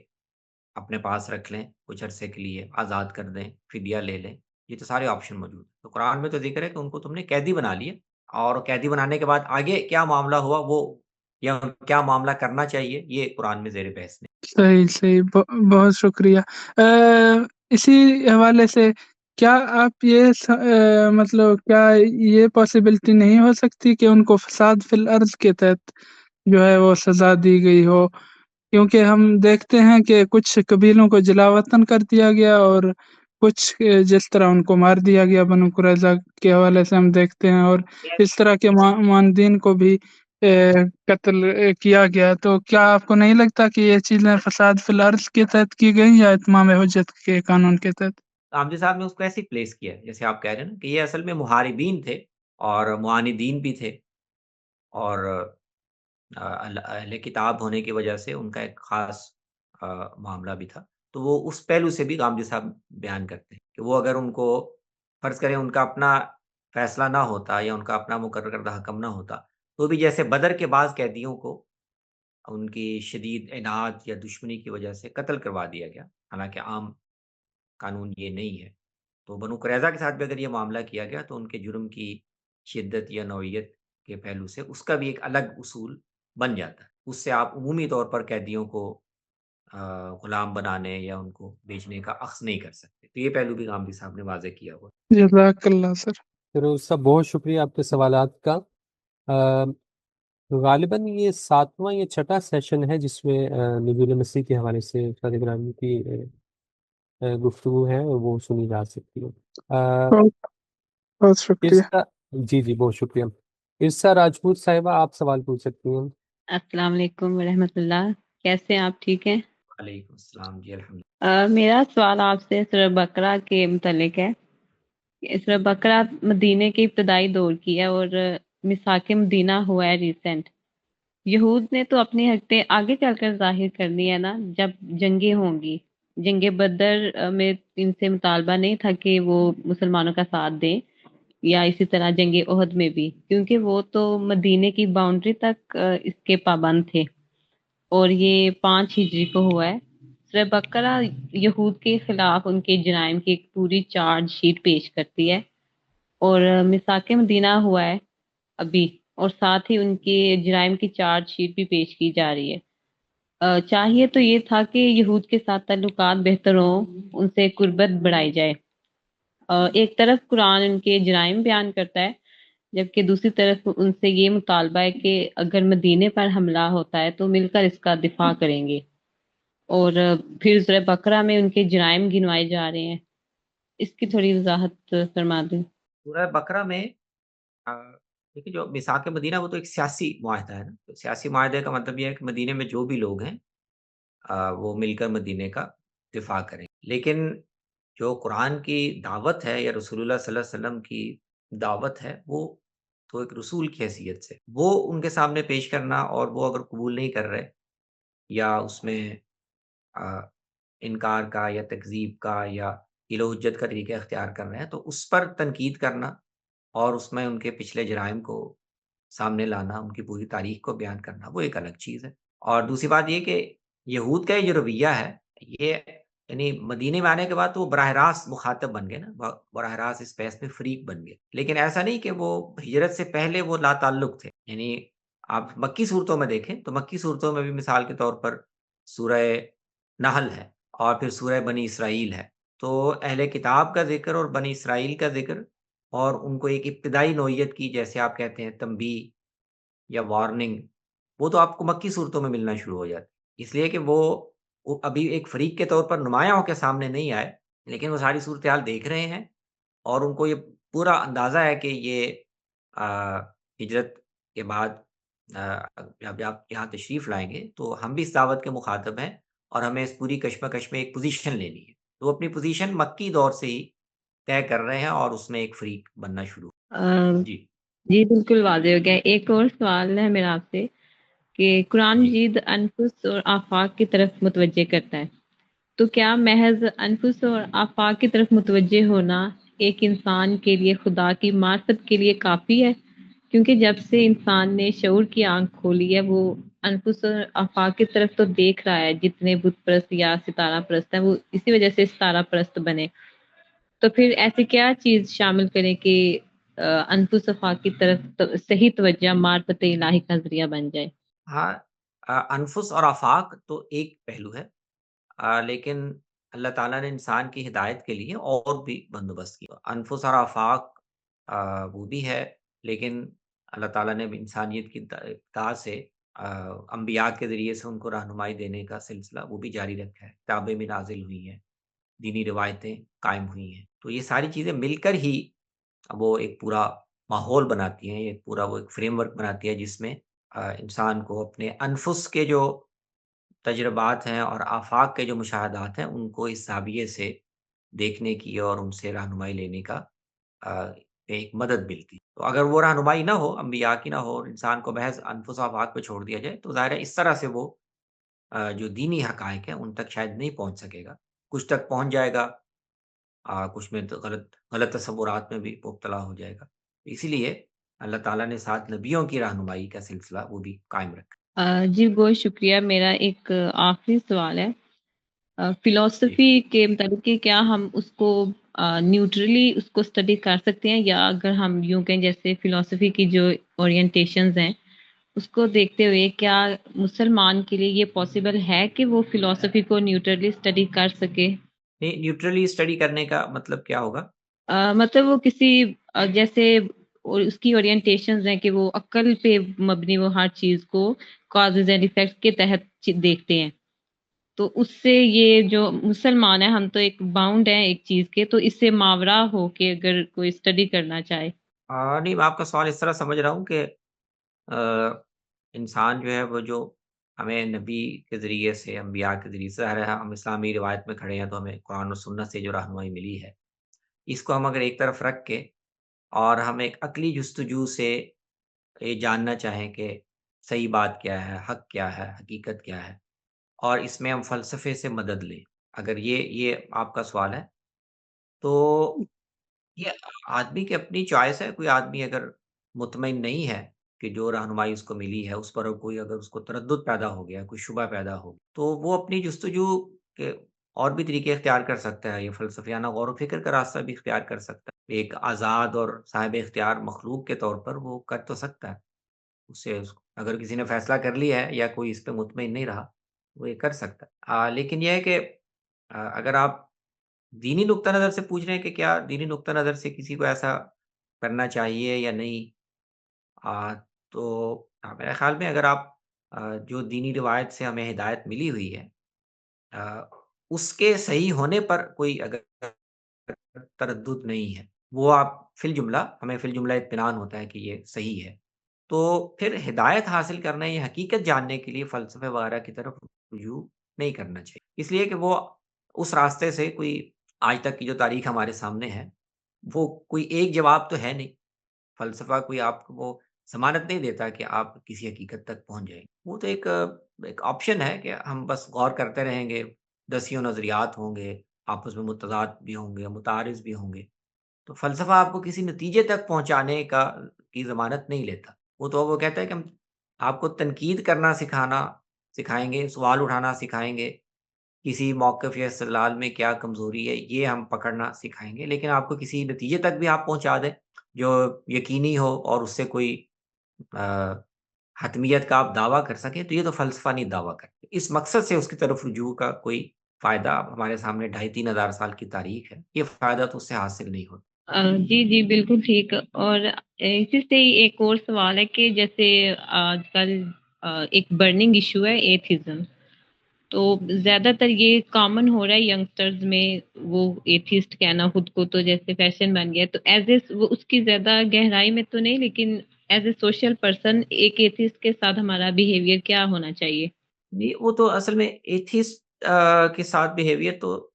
S3: اپنے پاس رکھ لیں، کچھ عرصے کے لیے آزاد کر دیں، فدیہ لے لیں، یہ تو سارے آپشن موجود ہیں۔ تو قرآن میں تو ذکر ہے کہ ان کو تم نے قیدی بنا لیا، اور قیدی بنانے کے بعد آگے کیا معاملہ ہوا وہ یا کیا معاملہ کرنا چاہیے یہ قرآن میں زیر بحث نہیں۔
S5: صحیح صحیح، بہت شکریہ۔ اسی حوالے سے کیا آپ یہ مطلب کیا یہ پاسبلٹی نہیں ہو سکتی کہ ان کو فساد فی الارض کے تحت جو ہے وہ سزا دی گئی ہو؟ کیونکہ ہم دیکھتے ہیں کہ کچھ قبیلوں کو جلا وطن کر دیا گیا، اور کچھ جس طرح ان کو مار دیا گیا بنو قریظہ کے حوالے سے ہم دیکھتے ہیں، اور اس طرح کے ماندین کو بھی قتل کیا گیا۔ تو کیا آپ کو نہیں لگتا کہ یہ چیزیں فساد فی الارض کے تحت کی گئی یا اتمام حجت کے قانون کے تحت؟
S3: عامدی صاحب نے اس کو ایسے پلیس کیا ہے جیسے آپ کہہ رہے ہیں نا کہ یہ اصل میں محاربین تھے اور معاندین بھی تھے، اور اہل کتاب ہونے کی وجہ سے ان کا ایک خاص معاملہ بھی تھا۔ تو وہ اس پہلو سے بھی غامدی صاحب بیان کرتے ہیں کہ وہ اگر ان کو فرض کریں ان کا اپنا فیصلہ نہ ہوتا یا ان کا اپنا مقرر کردہ حکم نہ ہوتا، تو بھی جیسے بدر کے بعض قیدیوں کو ان کی شدید عناد یا دشمنی کی وجہ سے قتل کروا دیا گیا، حالانکہ عام قانون یہ نہیں ہے، تو بنو قریظہ کے ساتھ بھی اگر یہ معاملہ کیا گیا تو ان کے جرم کی شدت یا نوعیت کے پہلو سے اس کا بھی ایک الگ اصول بن جاتا ہے۔ اس سے آپ عمومی طور پر قیدیوں کو غلام بنانے یا ان کو بیچنے کا اخذ نہیں کر سکتے۔ تو یہ پہلو بھی غامدی صاحب نے واضح کیا ہوا۔
S5: جزاک اللہ سر۔
S1: فیروز صاحب بہت شکریہ آپ کے سوالات کا۔ غالباً یہ 7واں یا 6واں سیشن ہے جس میں نزول مسیح کے حوالے سے استاد گرامی کی گفتگو ہے وہ سنی جا سکتی ہے۔
S5: بہت شکریہ۔
S1: جی جی بہت شکریہ۔ عرصہ راجپوت صاحبہ آپ سوال پوچھ سکتی ہیں۔
S6: السلام علیکم ورحمۃ اللہ، کیسے ہیں آپ؟ ٹھیک ہیں؟
S3: وعلیکم السلام جی، الحمد
S6: میرا سوال آپ سے سورہ بقرہ کے متعلق ہے۔ سورہ بقرہ مدینے کے ابتدائی دور کی ہے اور میثاق مدینہ ہوا ہے ریسنٹ۔ یہود نے تو اپنی حقیقتیں آگے چل کر ظاہر کرنی ہے نا، جب جنگیں ہوں گی۔ جنگ بدر میں ان سے مطالبہ نہیں تھا کہ وہ مسلمانوں کا ساتھ دیں، یا اسی طرح جنگ احد میں بھی، کیونکہ وہ تو مدینے کی باؤنڈری تک اس کے پابند تھے، اور یہ 5 ہجری کو ہوا ہے۔ سورہ بقرہ یہود کے خلاف ان کے جرائم کی ایک پوری چارج شیٹ پیش کرتی ہے، اور میثاق مدینہ ہوا ہے ابھی اور ساتھ ہی ان کے جرائم کی چارج شیٹ بھی پیش کی جا رہی ہے۔ چاہیے تو یہ تھا کہ یہود کے ساتھ تعلقات بہتر ہوں، ان سے قربت بڑھائی جائے۔ ایک طرف قرآن ان کے جرائم بیان کرتا ہے، جبکہ دوسری طرف ان سے یہ مطالبہ ہے کہ اگر مدینے پر حملہ ہوتا ہے تو مل کر اس کا دفاع کریں گے، اور پھر سورہ بقرہ میں ان کے جرائم گنوائے جا رہے ہیں۔ اس کی تھوڑی وضاحت فرما دیں۔
S3: سورہ بقرہ میں دیکھیے جو میثاق مدینہ وہ تو ایک سیاسی معاہدہ ہے نا، تو سیاسی معاہدے کا مطلب یہ ہے کہ مدینے میں جو بھی لوگ ہیں وہ مل کر مدینے کا دفاع کریں، لیکن جو قرآن کی دعوت ہے یا رسول اللہ صلی اللہ علیہ وسلم کی دعوت ہے، وہ تو ایک رسول کی حیثیت سے وہ ان کے سامنے پیش کرنا، اور وہ اگر قبول نہیں کر رہے یا اس میں انکار کا یا تکذیب کا یا حیل و حجت کا طریقہ اختیار کر رہے ہیں، تو اس پر تنقید کرنا اور اس میں ان کے پچھلے جرائم کو سامنے لانا، ان کی پوری تاریخ کو بیان کرنا، وہ ایک الگ چیز ہے۔ اور دوسری بات یہ کہ یہود کا یہ جو رویہ ہے، یہ یعنی مدینے میں آنے کے بعد تو وہ براہ راست مخاطب بن گئے نا، براہ راست اس بحث میں فریق بن گئے، لیکن ایسا نہیں کہ وہ ہجرت سے پہلے وہ لا تعلق تھے۔ یعنی آپ مکی صورتوں میں دیکھیں تو مکی صورتوں میں بھی مثال کے طور پر سورہ نحل ہے اور پھر سورہ بنی اسرائیل ہے، تو اہل کتاب کا ذکر اور بنی اسرائیل کا ذکر اور ان کو ایک ابتدائی نوعیت کی، جیسے آپ کہتے ہیں تنبیہ یا وارننگ، وہ تو آپ کو مکی صورتوں میں ملنا شروع ہو جاتی، اس لیے کہ وہ ابھی ایک فریق کے طور پر نمایاں ہو کے سامنے نہیں آئے، لیکن وہ ساری صورتحال دیکھ رہے ہیں اور ان کو یہ پورا اندازہ ہے کہ یہ ہجرت کے بعد جب آپ یہاں تشریف لائیں گے تو ہم بھی اس دعوت کے مخاطب ہیں اور ہمیں اس پوری کشمکش میں ایک پوزیشن لینی ہے، تو وہ اپنی پوزیشن مکی دور سے ہی طے کر رہے ہیں اور اس میں ایک فریق بننا شروع۔ جی
S6: جی بالکل واضح ہو گیا۔ ایک اور سوال ہے میرا آپ سے کہ قرآن
S3: جی
S6: مجید انفس اور آفاق کی طرف متوجہ کرتا ہے، تو کیا محض انفس اور آفاق کی طرف متوجہ ہونا ایک انسان کے لیے خدا کی معرفت کے لیے کافی ہے؟ کیونکہ جب سے انسان نے شعور کی آنکھ کھولی ہے، وہ انفس اور آفاق کی طرف تو دیکھ رہا ہے۔ جتنے بت پرست یا ستارہ پرست ہیں وہ اسی وجہ سے ستارہ پرست بنے، تو پھر ایسی کیا چیز شامل کریں کہ انفس آفاق کی طرف صحیح توجہ معرفت الہی کا ذریعہ بن جائے؟
S3: ہاں، انفس اور آفاق تو ایک پہلو ہے، لیکن اللہ تعالیٰ نے انسان کی ہدایت کے لیے اور بھی بندوبست کیا۔ انفس اور آفاق وہ بھی ہے، لیکن اللہ تعالیٰ نے بھی انسانیت کی ابتدا سے انبیاء کے ذریعے سے ان کو رہنمائی دینے کا سلسلہ وہ بھی جاری رکھا ہے، کتابیں بھی نازل ہوئی ہیں، دینی روایتیں قائم ہوئی ہیں، تو یہ ساری چیزیں مل کر ہی وہ ایک پورا ماحول بناتی ہیں، ایک پورا وہ ایک فریم ورک بناتی ہے جس میں انسان کو اپنے انفس کے جو تجربات ہیں اور آفاق کے جو مشاہدات ہیں ان کو اس زاویے سے دیکھنے کی اور ان سے رہنمائی لینے کا ایک مدد ملتی۔ تو اگر وہ رہنمائی نہ ہو، انبیاء کی نہ ہو، اور انسان کو محض انفس و آفاق پہ چھوڑ دیا جائے، تو ظاہر ہے اس طرح سے وہ جو دینی حقائق ہیں ان تک شاید نہیں پہنچ سکے گا، کچھ تک پہنچ جائے گا، کچھ میں تو غلط تصورات میں بھی مبتلا ہو جائے گا، اسی لیے اللہ تعالیٰ نے ساتھ نبیوں کی رہنمائی کا سلسلہ وہ بھی قائم رکھا۔
S6: جی بہت شکریہ۔ میرا ایک آخری سوال ہے
S3: جی
S6: فلسفی کے مطابق کہ کیا ہم اس کو نیوٹرلی اس کو اسٹڈی کر سکتے ہیں، یا اگر ہم یوں کہیں جیسے فلسفی کی جو اورینٹیشنز ہیں اس کو دیکھتے ہوئے کیا مسلمان کے لیے یہ پاسبل ہے کہ وہ فلسفی کو نیوٹرلی اسٹڈی کر سکے؟
S3: نہیں، نیوٹرلی اسٹڈی کرنے کا مطلب کیا ہوگا؟
S6: مطلب وہ کسی جیسے اس کی اورینٹیشنز ہیں کہ وہ عقل پہ مبنی وہ ہر چیز کو کازز اینڈ ایفیکٹس کے تحت دیکھتے ہیں، تو اس سے یہ جو مسلمان ہیں ہم تو ایک باؤنڈ ہیں ایک چیز کے، تو اس سے ماورا ہو کے اگر کوئی اسٹڈی کرنا چاہے۔
S3: نہیں، میں آپ کا سوال اس طرح سمجھ رہا ہوں کہ انسان جو ہے وہ جو ہمیں نبی کے ذریعے سے، انبیاء کے ذریعے سے، ظاہر ہے ہم اسلامی روایت میں کھڑے ہیں تو ہمیں قرآن و سنت سے جو رہنمائی ملی ہے، اس کو ہم اگر ایک طرف رکھ کے اور ہم ایک عقلی جستجو سے یہ جاننا چاہیں کہ صحیح بات کیا ہے، حق کیا ہے، حقیقت کیا ہے، اور اس میں ہم فلسفے سے مدد لیں، اگر یہ آپ کا سوال ہے، تو یہ آدمی کی اپنی چوائس ہے۔ کوئی آدمی اگر مطمئن نہیں ہے کہ جو رہنمائی اس کو ملی ہے اس پر کوئی اگر اس کو تردد پیدا ہو گیا، کوئی شبہ پیدا ہو، تو وہ اپنی جستجو کے اور بھی طریقے اختیار کر سکتا ہے، یہ فلسفیانہ غور و فکر کا راستہ بھی اختیار کر سکتا ہے، ایک آزاد اور صاحب اختیار مخلوق کے طور پر وہ کر تو سکتا ہے۔ اگر کسی نے فیصلہ کر لیا ہے یا کوئی اس پہ مطمئن نہیں رہا وہ یہ کر سکتا ہے۔ لیکن یہ ہے کہ اگر آپ دینی نقطہ نظر سے پوچھ رہے ہیں کہ کیا دینی نقطہ نظر سے کسی کو ایسا کرنا چاہیے یا نہیں، تو میرے خیال میں اگر آپ جو دینی روایت سے ہمیں ہدایت ملی ہوئی ہے اس کے صحیح ہونے پر کوئی اگر تردد نہیں ہے، وہ آپ فی الجملہ ہمیں فی الجملہ اطمینان ہوتا ہے کہ یہ صحیح ہے، تو پھر ہدایت حاصل کرنا یا حقیقت جاننے کے لیے فلسفے وغیرہ کی طرف رجوع نہیں کرنا چاہیے، اس لیے کہ وہ اس راستے سے کوئی آج تک کی جو تاریخ ہمارے سامنے ہے وہ کوئی ایک جواب تو ہے نہیں۔ فلسفہ کوئی آپ کو وہ ضمانت نہیں دیتا کہ آپ کسی حقیقت تک پہنچ جائیں، وہ تو ایک آپشن ہے کہ ہم بس غور کرتے رہیں گے، دسیوں نظریات ہوں گے، آپس میں متضاد بھی ہوں گے، متعارض بھی ہوں گے، تو فلسفہ آپ کو کسی نتیجے تک پہنچانے کی ضمانت نہیں لیتا۔ وہ کہتا ہے کہ ہم آپ کو تنقید کرنا سکھائیں گے، سوال اٹھانا سکھائیں گے، کسی موقف یا استدلال میں کیا کمزوری ہے یہ ہم پکڑنا سکھائیں گے، لیکن آپ کو کسی نتیجے تک بھی آپ پہنچا دیں جو یقینی ہو اور اس سے کوئی حتمیت کا آپ دعویٰ کر سکیں، تو یہ تو فلسفہ نہیں دعویٰ کرتے۔ اس مقصد سے اس کی طرف رجوع کا کوئی فائدہ ہمارے سامنے 2500-3000 سال کی تاریخ ہے، یہ فائدہ تو اس سے حاصل نہیں ہوتا۔
S6: جی جی بالکل ٹھیک۔ اور اسی سے ہی ایک اور سوال ہے کہ جیسے آج کل ایک برننگ ایشو ہے ایتھزم، تو زیادہ تر یہ کامن ہو رہا ہے ینگسٹرز میں، وہ ایتھیسٹ کہنا خود کو تو جیسے فیشن بن گیا، تو ایز اے اس کی زیادہ گہرائی میں تو نہیں، لیکن ایز اے سوشل پرسن ایک ایتھیسٹ کے ساتھ ہمارا بیہیویئر کیا ہونا چاہیے؟
S3: نہیں، وہ تو اصل میں ایتھیسٹ کے ساتھ بیہیویئر تو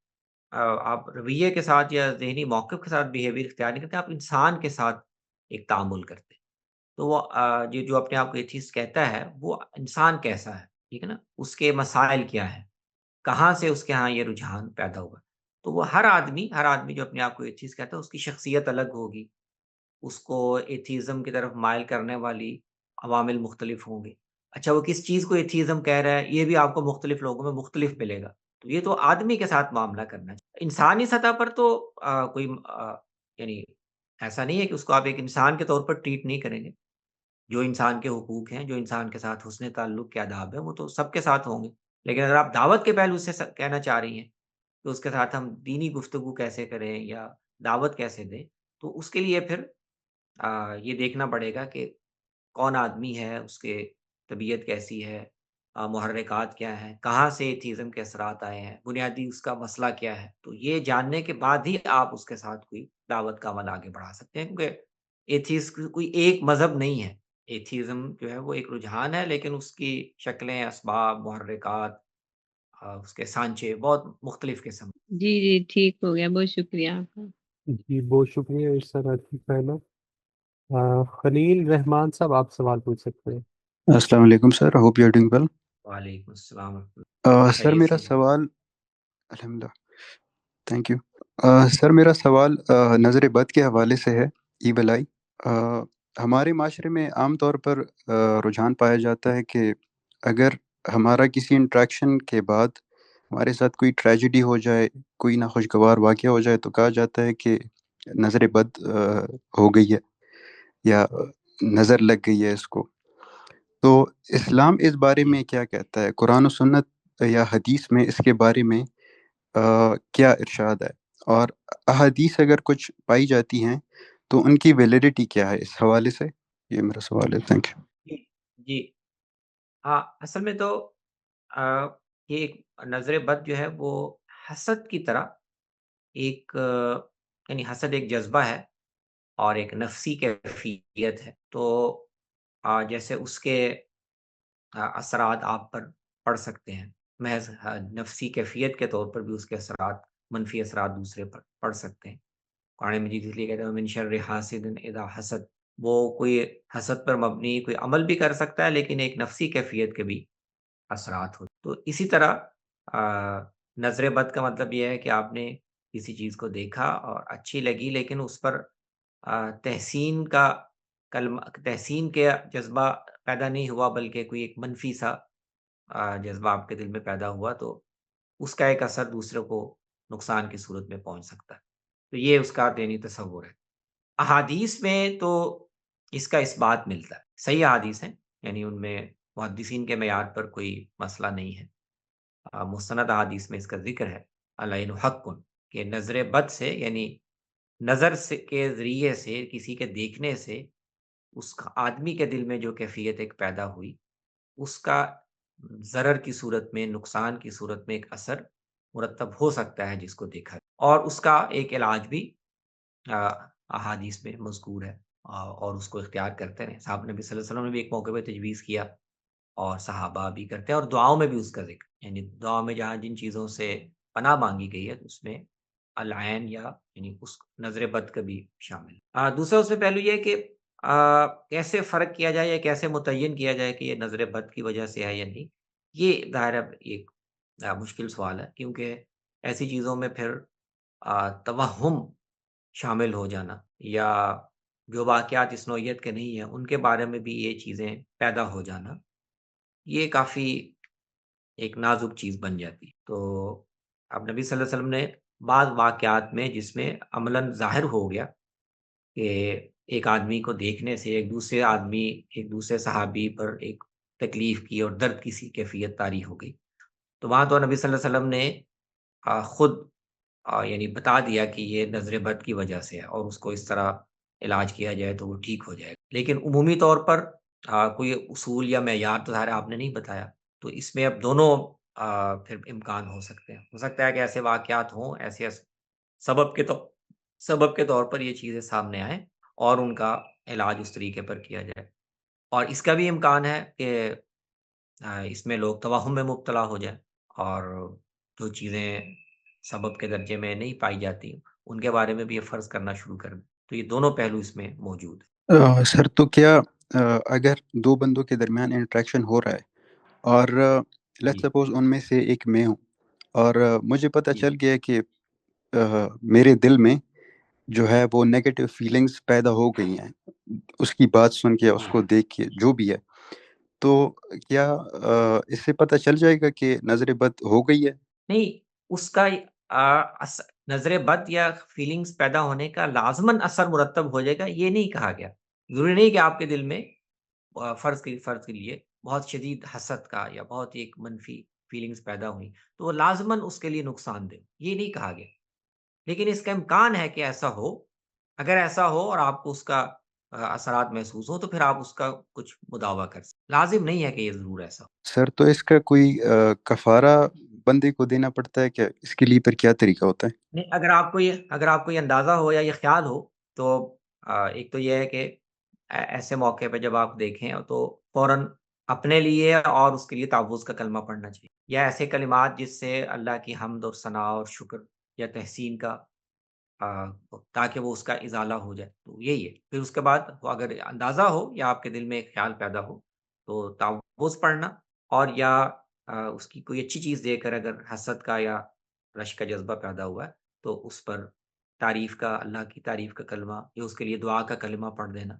S3: آپ رویے کے ساتھ یا ذہنی موقف کے ساتھ بیہیویئر اختیار نہیں کرتے، آپ انسان کے ساتھ ایک تعامل کرتے ہیں۔ تو وہ یہ جو اپنے آپ کو ایتھیسٹ کہتا ہے وہ انسان کیسا ہے، ٹھیک ہے نا، اس کے مسائل کیا ہے، کہاں سے اس کے ہاں یہ رجحان پیدا ہوا۔ تو وہ ہر آدمی جو اپنے آپ کو ایتھیسٹ کہتا ہے اس کی شخصیت الگ ہوگی، اس کو ایتھیزم کی طرف مائل کرنے والی عوامل مختلف ہوں گے۔ اچھا، وہ کس چیز کو ایتھیزم کہہ رہا ہے یہ بھی آپ کو مختلف لوگوں میں مختلف ملے گا، تو یہ تو آدمی کے ساتھ معاملہ کرنا ہے۔ انسانی سطح پر تو کوئی یعنی ایسا نہیں ہے کہ اس کو آپ ایک انسان کے طور پر ٹریٹ نہیں کریں گے۔ جو انسان کے حقوق ہیں، جو انسان کے ساتھ حسن تعلق کے آداب ہیں وہ تو سب کے ساتھ ہوں گے، لیکن اگر آپ دعوت کے پہلو سے کہنا چاہ رہی ہیں کہ اس کے ساتھ ہم دینی گفتگو کیسے کریں یا دعوت کیسے دیں، تو اس کے لیے پھر یہ دیکھنا پڑے گا کہ کون آدمی ہے، اس کے طبیعت کیسی ہے، محرکات کیا ہیں، کہاں سے ایتھیزم کے اثرات آئے ہیں، بنیادی اس کا مسئلہ کیا ہے، تو یہ جاننے کے بعد ہی آپ اس کے ساتھ کوئی دعوت کا عمل آگے بڑھا سکتے ہیں، کیونکہ ایتھیزم کوئی ایک مذہب نہیں ہے۔ ایتھیزم جو ہے وہ ایک رجحان ہے، لیکن اس کی شکلیں، اسباب، محرکات، اس کے سانچے بہت مختلف قسم۔
S6: جی جی ٹھیک ہو گیا، بہت شکریہ آپ کا۔
S1: جی بہت شکریہ اس طرح کی پہلا خلیل رحمان صاحب آپ سوال پوچھ سکتے ہیں۔
S7: السلام علیکم sir, hope you are doing well.
S3: وعلیکم السلام ورحمۃ
S7: سر
S3: اللہ۔
S7: میرا سوال، الحمدللہ، تھینک یو۔ سر میرا سوال نظر بد کے حوالے سے ہے، ای بلائی۔ ہمارے معاشرے میں عام طور پر رجحان پایا جاتا ہے کہ اگر ہمارا کسی انٹریکشن کے بعد ہمارے ساتھ کوئی ٹریجڈی ہو جائے، کوئی ناخوشگوار واقعہ ہو جائے، تو کہا جاتا ہے کہ نظر بد ہو گئی ہے یا نظر لگ گئی ہے اس کو۔ تو اسلام اس بارے میں کیا کہتا ہے؟ قرآن و سنت یا حدیث میں اس کے بارے میں کیا ارشاد ہے؟ اور احادیث اگر کچھ پائی جاتی ہیں تو ان کی ویلیڈیٹی کیا ہے اس حوالے سے؟ یہ میرا سوال ہے، تھینک یو۔
S3: جی ہاں، اصل میں تو یہ ایک نظر بد جو ہے وہ حسد کی طرح ایک یعنی حسد ایک جذبہ ہے اور ایک نفسی کیفیت ہے، تو جیسے اس کے اثرات آپ پر پڑ سکتے ہیں، محض نفسی کیفیت کے طور پر بھی اس کے اثرات، منفی اثرات دوسرے پر پڑ سکتے ہیں۔ قرآن مجید اس لیے کہتے ہیں من شر حاسد اذا حسد، وہ کوئی حسد پر مبنی کوئی عمل بھی کر سکتا ہے لیکن ایک نفسی کیفیت کے بھی اثرات ہوتے۔ تو اسی طرح نظر بد کا مطلب یہ ہے کہ آپ نے کسی چیز کو دیکھا اور اچھی لگی لیکن اس پر تحسین کا تحسین کے جذبہ پیدا نہیں ہوا، بلکہ کوئی ایک منفی سا جذبہ آپ کے دل میں پیدا ہوا، تو اس کا ایک اثر دوسرے کو نقصان کی صورت میں پہنچ سکتا ہے۔ تو یہ اس کا دینی تصور ہے۔ احادیث میں تو اس کا اثبات ملتا ہے، صحیح احادیث ہیں یعنی ان میں محدثین کے معیار پر کوئی مسئلہ نہیں ہے. مستند احادیث میں اس کا ذکر ہے العین حق، کہ نظر بد سے یعنی نظر سے کے ذریعے سے کسی کے دیکھنے سے اس آدمی کے دل میں جو کیفیت ایک پیدا ہوئی، اس کا ضرر کی صورت میں، نقصان کی صورت میں ایک اثر مرتب ہو سکتا ہے جس کو دیکھا، اور اس کا ایک علاج بھی احادیث میں مذکور ہے، اور اس کو اختیار کرتے ہیں. صاحب نبی صلی اللہ علیہ وسلم نے بھی ایک موقع پہ تجویز کیا، اور صحابہ بھی کرتے ہیں، اور دعاؤں میں بھی اس کا ذکر، یعنی دعا میں جہاں جن چیزوں سے پناہ مانگی گئی ہے اس میں العین یا یعنی اس نظر بد کا بھی شامل ہے. دوسرا اس میں پہلو یہ ہے کہ کیسے فرق کیا جائے یا کیسے متعین کیا جائے کہ یہ نظر بد کی وجہ سے ہے یا نہیں. یہ ظاہر ایک مشکل سوال ہے، کیونکہ ایسی چیزوں میں پھر توہم شامل ہو جانا یا جو واقعات اس نوعیت کے نہیں ہیں ان کے بارے میں بھی یہ چیزیں پیدا ہو جانا، یہ کافی ایک نازک چیز بن جاتی. تو اب نبی صلی اللہ علیہ وسلم نے بعض واقعات میں جس میں عملاً ظاہر ہو گیا کہ ایک آدمی کو دیکھنے سے ایک دوسرے صحابی پر ایک تکلیف کی اور درد کی سی کیفیت طاری ہو گئی، تو وہاں تو نبی صلی اللہ علیہ وسلم نے خود یعنی بتا دیا کہ یہ نظر بد کی وجہ سے ہے اور اس کو اس طرح علاج کیا جائے تو وہ ٹھیک ہو جائے گا. لیکن عمومی طور پر کوئی اصول یا معیار تو ظاہر آپ نے نہیں بتایا، تو اس میں اب دونوں پھر امکان ہو سکتے ہیں. ہو سکتا ہے کہ ایسے واقعات ہوں، ایسے سبب کے طور پر یہ چیزیں سامنے آئیں اور ان کا علاج اس طریقے پر کیا جائے، اور اس کا بھی امکان ہے کہ اس میں لوگ توہم میں مبتلا ہو جائیں اور جو چیزیں سبب کے درجے میں نہیں پائی جاتی ان کے بارے میں بھی یہ فرض کرنا شروع کر دیں. تو یہ دونوں پہلو اس میں موجود ہیں.
S7: سر تو کیا اگر دو بندوں کے درمیان انٹریکشن ہو رہا ہے اور لیٹ
S3: جی
S7: سپوز ان میں سے ایک میں ہوں اور مجھے پتہ
S3: جی
S7: چل گیا کہ میرے دل میں جو ہے وہ نیگیٹو فیلنگز پیدا ہو گئی ہیں اس کی بات سن کے، اس کو دیکھ کے، جو بھی ہے، تو کیا اس سے پتہ چل جائے گا کہ نظر بد ہو گئی ہے؟
S3: نہیں، اس کا نظر بد یا فیلنگز پیدا ہونے کا لازماً اثر مرتب ہو جائے گا، یہ نہیں کہا گیا. ضروری نہیں کہ آپ کے دل میں فرض کے لیے بہت شدید حسد کا یا بہت ایک منفی فیلنگز پیدا ہوئی تو وہ لازماً اس کے لیے نقصان دہ، یہ نہیں کہا گیا. لیکن اس کا امکان ہے کہ ایسا ہو. اگر ایسا ہو اور آپ کو اس کا اثرات محسوس ہو تو پھر آپ اس کا کچھ مداوع کر سکتے. لازم نہیں ہے کہ یہ ضرور ایسا ہو.
S7: سر تو اس کا کوئی کفارہ بندے کو دینا پڑتا ہے کہ اس کے لیے پھر کیا طریقہ ہوتا ہے؟
S3: نہیں، اگر آپ کو یہ اندازہ ہو یا یہ خیال ہو تو ایک تو یہ ہے کہ ایسے موقع پہ جب آپ دیکھیں تو فوراً اپنے لیے اور اس کے لیے تعوذ کا کلمہ پڑھنا چاہیے، یا ایسے کلمات جس سے اللہ کی حمد اور ثناء اور شکر یا تحسین کا تاکہ وہ اس کا ازالہ ہو جائے. تو یہی ہے. پھر اس کے بعد اگر اندازہ ہو یا آپ کے دل میں ایک خیال پیدا ہو تو تعوذ پڑھنا، اور یا اس کی کوئی اچھی چیز دے کر اگر حسد کا یا رشک کا جذبہ پیدا ہوا ہے تو اس پر اللہ کی تعریف کا کلمہ یا اس کے لیے دعا کا کلمہ پڑھ دینا.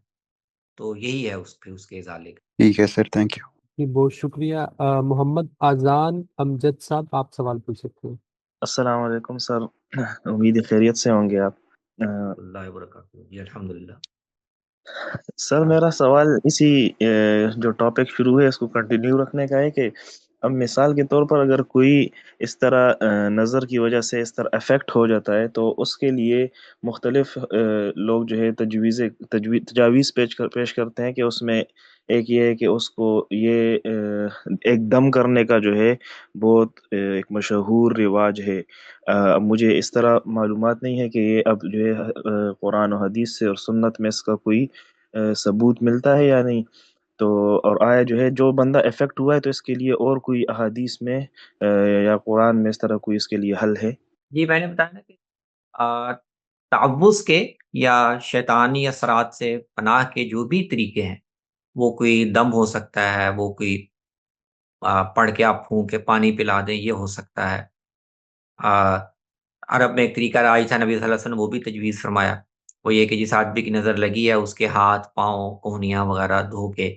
S3: تو یہی ہے پھر اس کے ازالے کا.
S7: ٹھیک ہے سر، تھینک یو.
S1: جی بہت شکریہ. محمد آذان امجد صاحب، آپ سوال پوچھ سکتے ہیں.
S8: السلام علیکم سر، امید ہے خیریت سے ہوں گے آپ.
S3: اللہ وبرکاتہ. جی الحمدللہ.
S8: سر میرا سوال اسی جو ٹاپک شروع ہے اس کو کنٹینیو رکھنے کا ہے کہ اب مثال کے طور پر اگر کوئی اس طرح نظر کی وجہ سے اس طرح افیکٹ ہو جاتا ہے تو اس کے لیے مختلف لوگ جو ہے تجاویز پیش کرتے ہیں کہ اس میں ایک یہ ہے کہ اس کو یہ ایک دم کرنے کا جو ہے بہت ایک مشہور رواج ہے. اب مجھے اس طرح معلومات نہیں ہے کہ یہ اب جو ہے قرآن و حدیث سے اور سنت میں اس کا کوئی ثبوت ملتا ہے یا نہیں. تو اور آیا جو ہے جو بندہ افیکٹ ہوا ہے تو اس کے لیے اور کوئی احادیث میں یا قرآن میں اس طرح کوئی اس کے لیے حل ہے؟
S3: جی میں نے بتایا نا کہ تعوذ کے یا شیطانی اثرات سے پناہ کے جو بھی طریقے ہیں، وہ کوئی دم ہو سکتا ہے، وہ کوئی پڑھ کے آپ پھونک کے پانی پلا دیں، یہ ہو سکتا ہے. عرب میں ایک طریقہ رائج تھا، نبی صلی اللہ علیہ وسلم نے وہ بھی تجویز فرمایا. وہ یہ کہ جس آدمی کی نظر لگی ہے اس کے ہاتھ پاؤں کوہنیاں وغیرہ دھو کے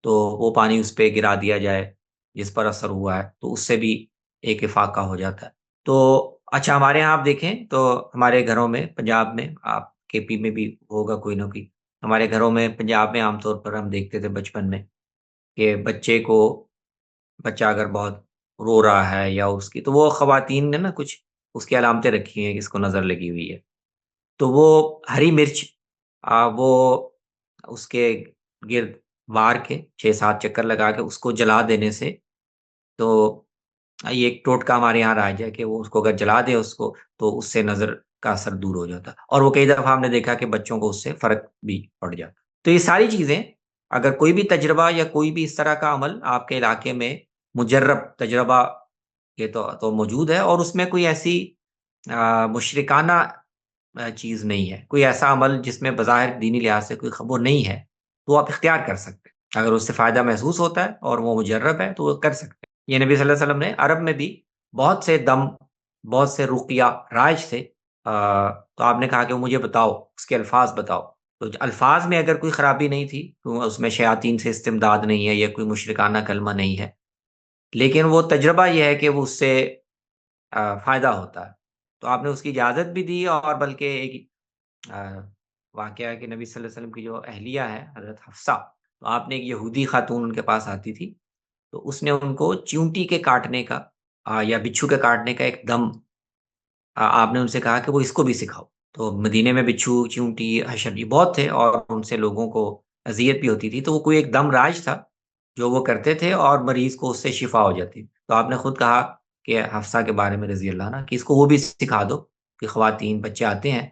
S3: تو وہ پانی اس پہ گرا دیا جائے جس پر اثر ہوا ہے، تو اس سے بھی ایک افاقہ ہو جاتا ہے. تو اچھا، ہمارے یہاں آپ دیکھیں تو ہمارے گھروں میں، پنجاب میں، آپ کے پی میں بھی ہوگا کوئی نہ کوئی، ہمارے گھروں میں پنجاب میں عام طور پر ہم دیکھتے تھے بچپن میں کہ بچہ اگر بہت رو رہا ہے یا اس کی، تو وہ خواتین نے نا کچھ اس کی علامتیں رکھی ہیں کہ اس کو نظر لگی ہوئی ہے، تو وہ ہری مرچ وہ اس کے گرد وار کے 6-7 چکر لگا کے اس کو جلا دینے سے، تو یہ ایک ٹوٹکا ہمارے یہاں رائج ہے کہ وہ اس کو اگر جلا دے اس کو، تو اس سے نظر کا اثر دور ہو جاتا، اور وہ کئی دفعہ ہم نے دیکھا کہ بچوں کو اس سے فرق بھی پڑ جاتا۔ تو یہ ساری چیزیں، اگر کوئی بھی تجربہ یا کوئی بھی اس طرح کا عمل آپ کے علاقے میں مجرب تجربہ یہ تو موجود ہے، اور اس میں کوئی ایسی مشرکانہ چیز نہیں ہے، کوئی ایسا عمل جس میں بظاہر دینی لحاظ سے کوئی خبر نہیں ہے، تو آپ اختیار کر سکتے ہیں۔ اگر اس سے فائدہ محسوس ہوتا ہے اور وہ مجرب ہے تو وہ کر سکتے ہیں۔ یہ نبی صلی اللہ علیہ وسلم نے عرب میں بھی بہت سے دم، بہت سے رقیہ رائج تھے، تو آپ نے کہا کہ مجھے بتاؤ، اس کے الفاظ بتاؤ، تو الفاظ میں اگر کوئی خرابی نہیں تھی، تو اس میں شیاطین سے استمداد نہیں ہے یا کوئی مشرکانہ کلمہ نہیں ہے، لیکن وہ تجربہ یہ ہے کہ وہ اس سے فائدہ ہوتا ہے، تو آپ نے اس کی اجازت بھی دی، اور بلکہ ایک واقعہ ہے کہ نبی صلی اللہ علیہ وسلم کی جو اہلیہ ہے حضرت حفصہ، تو آپ نے ایک یہودی خاتون ان کے پاس آتی تھی، تو اس نے ان کو چیونٹی کے کاٹنے کا یا بچھو کے کاٹنے کا ایک دم آپ نے ان سے کہا کہ وہ اس کو بھی سکھاؤ۔ تو مدینے میں بچھو، چیونٹی، حشر بہت تھے، اور ان سے لوگوں کو اذیت بھی ہوتی تھی، تو وہ کوئی ایک دم راج تھا جو وہ کرتے تھے، اور مریض کو اس سے شفا ہو جاتی۔ تو آپ نے خود کہا کہ حفصہ کے بارے میں رضی اللہ عنہ کہ اس کو وہ بھی سکھا دو کہ خواتین بچے آتے ہیں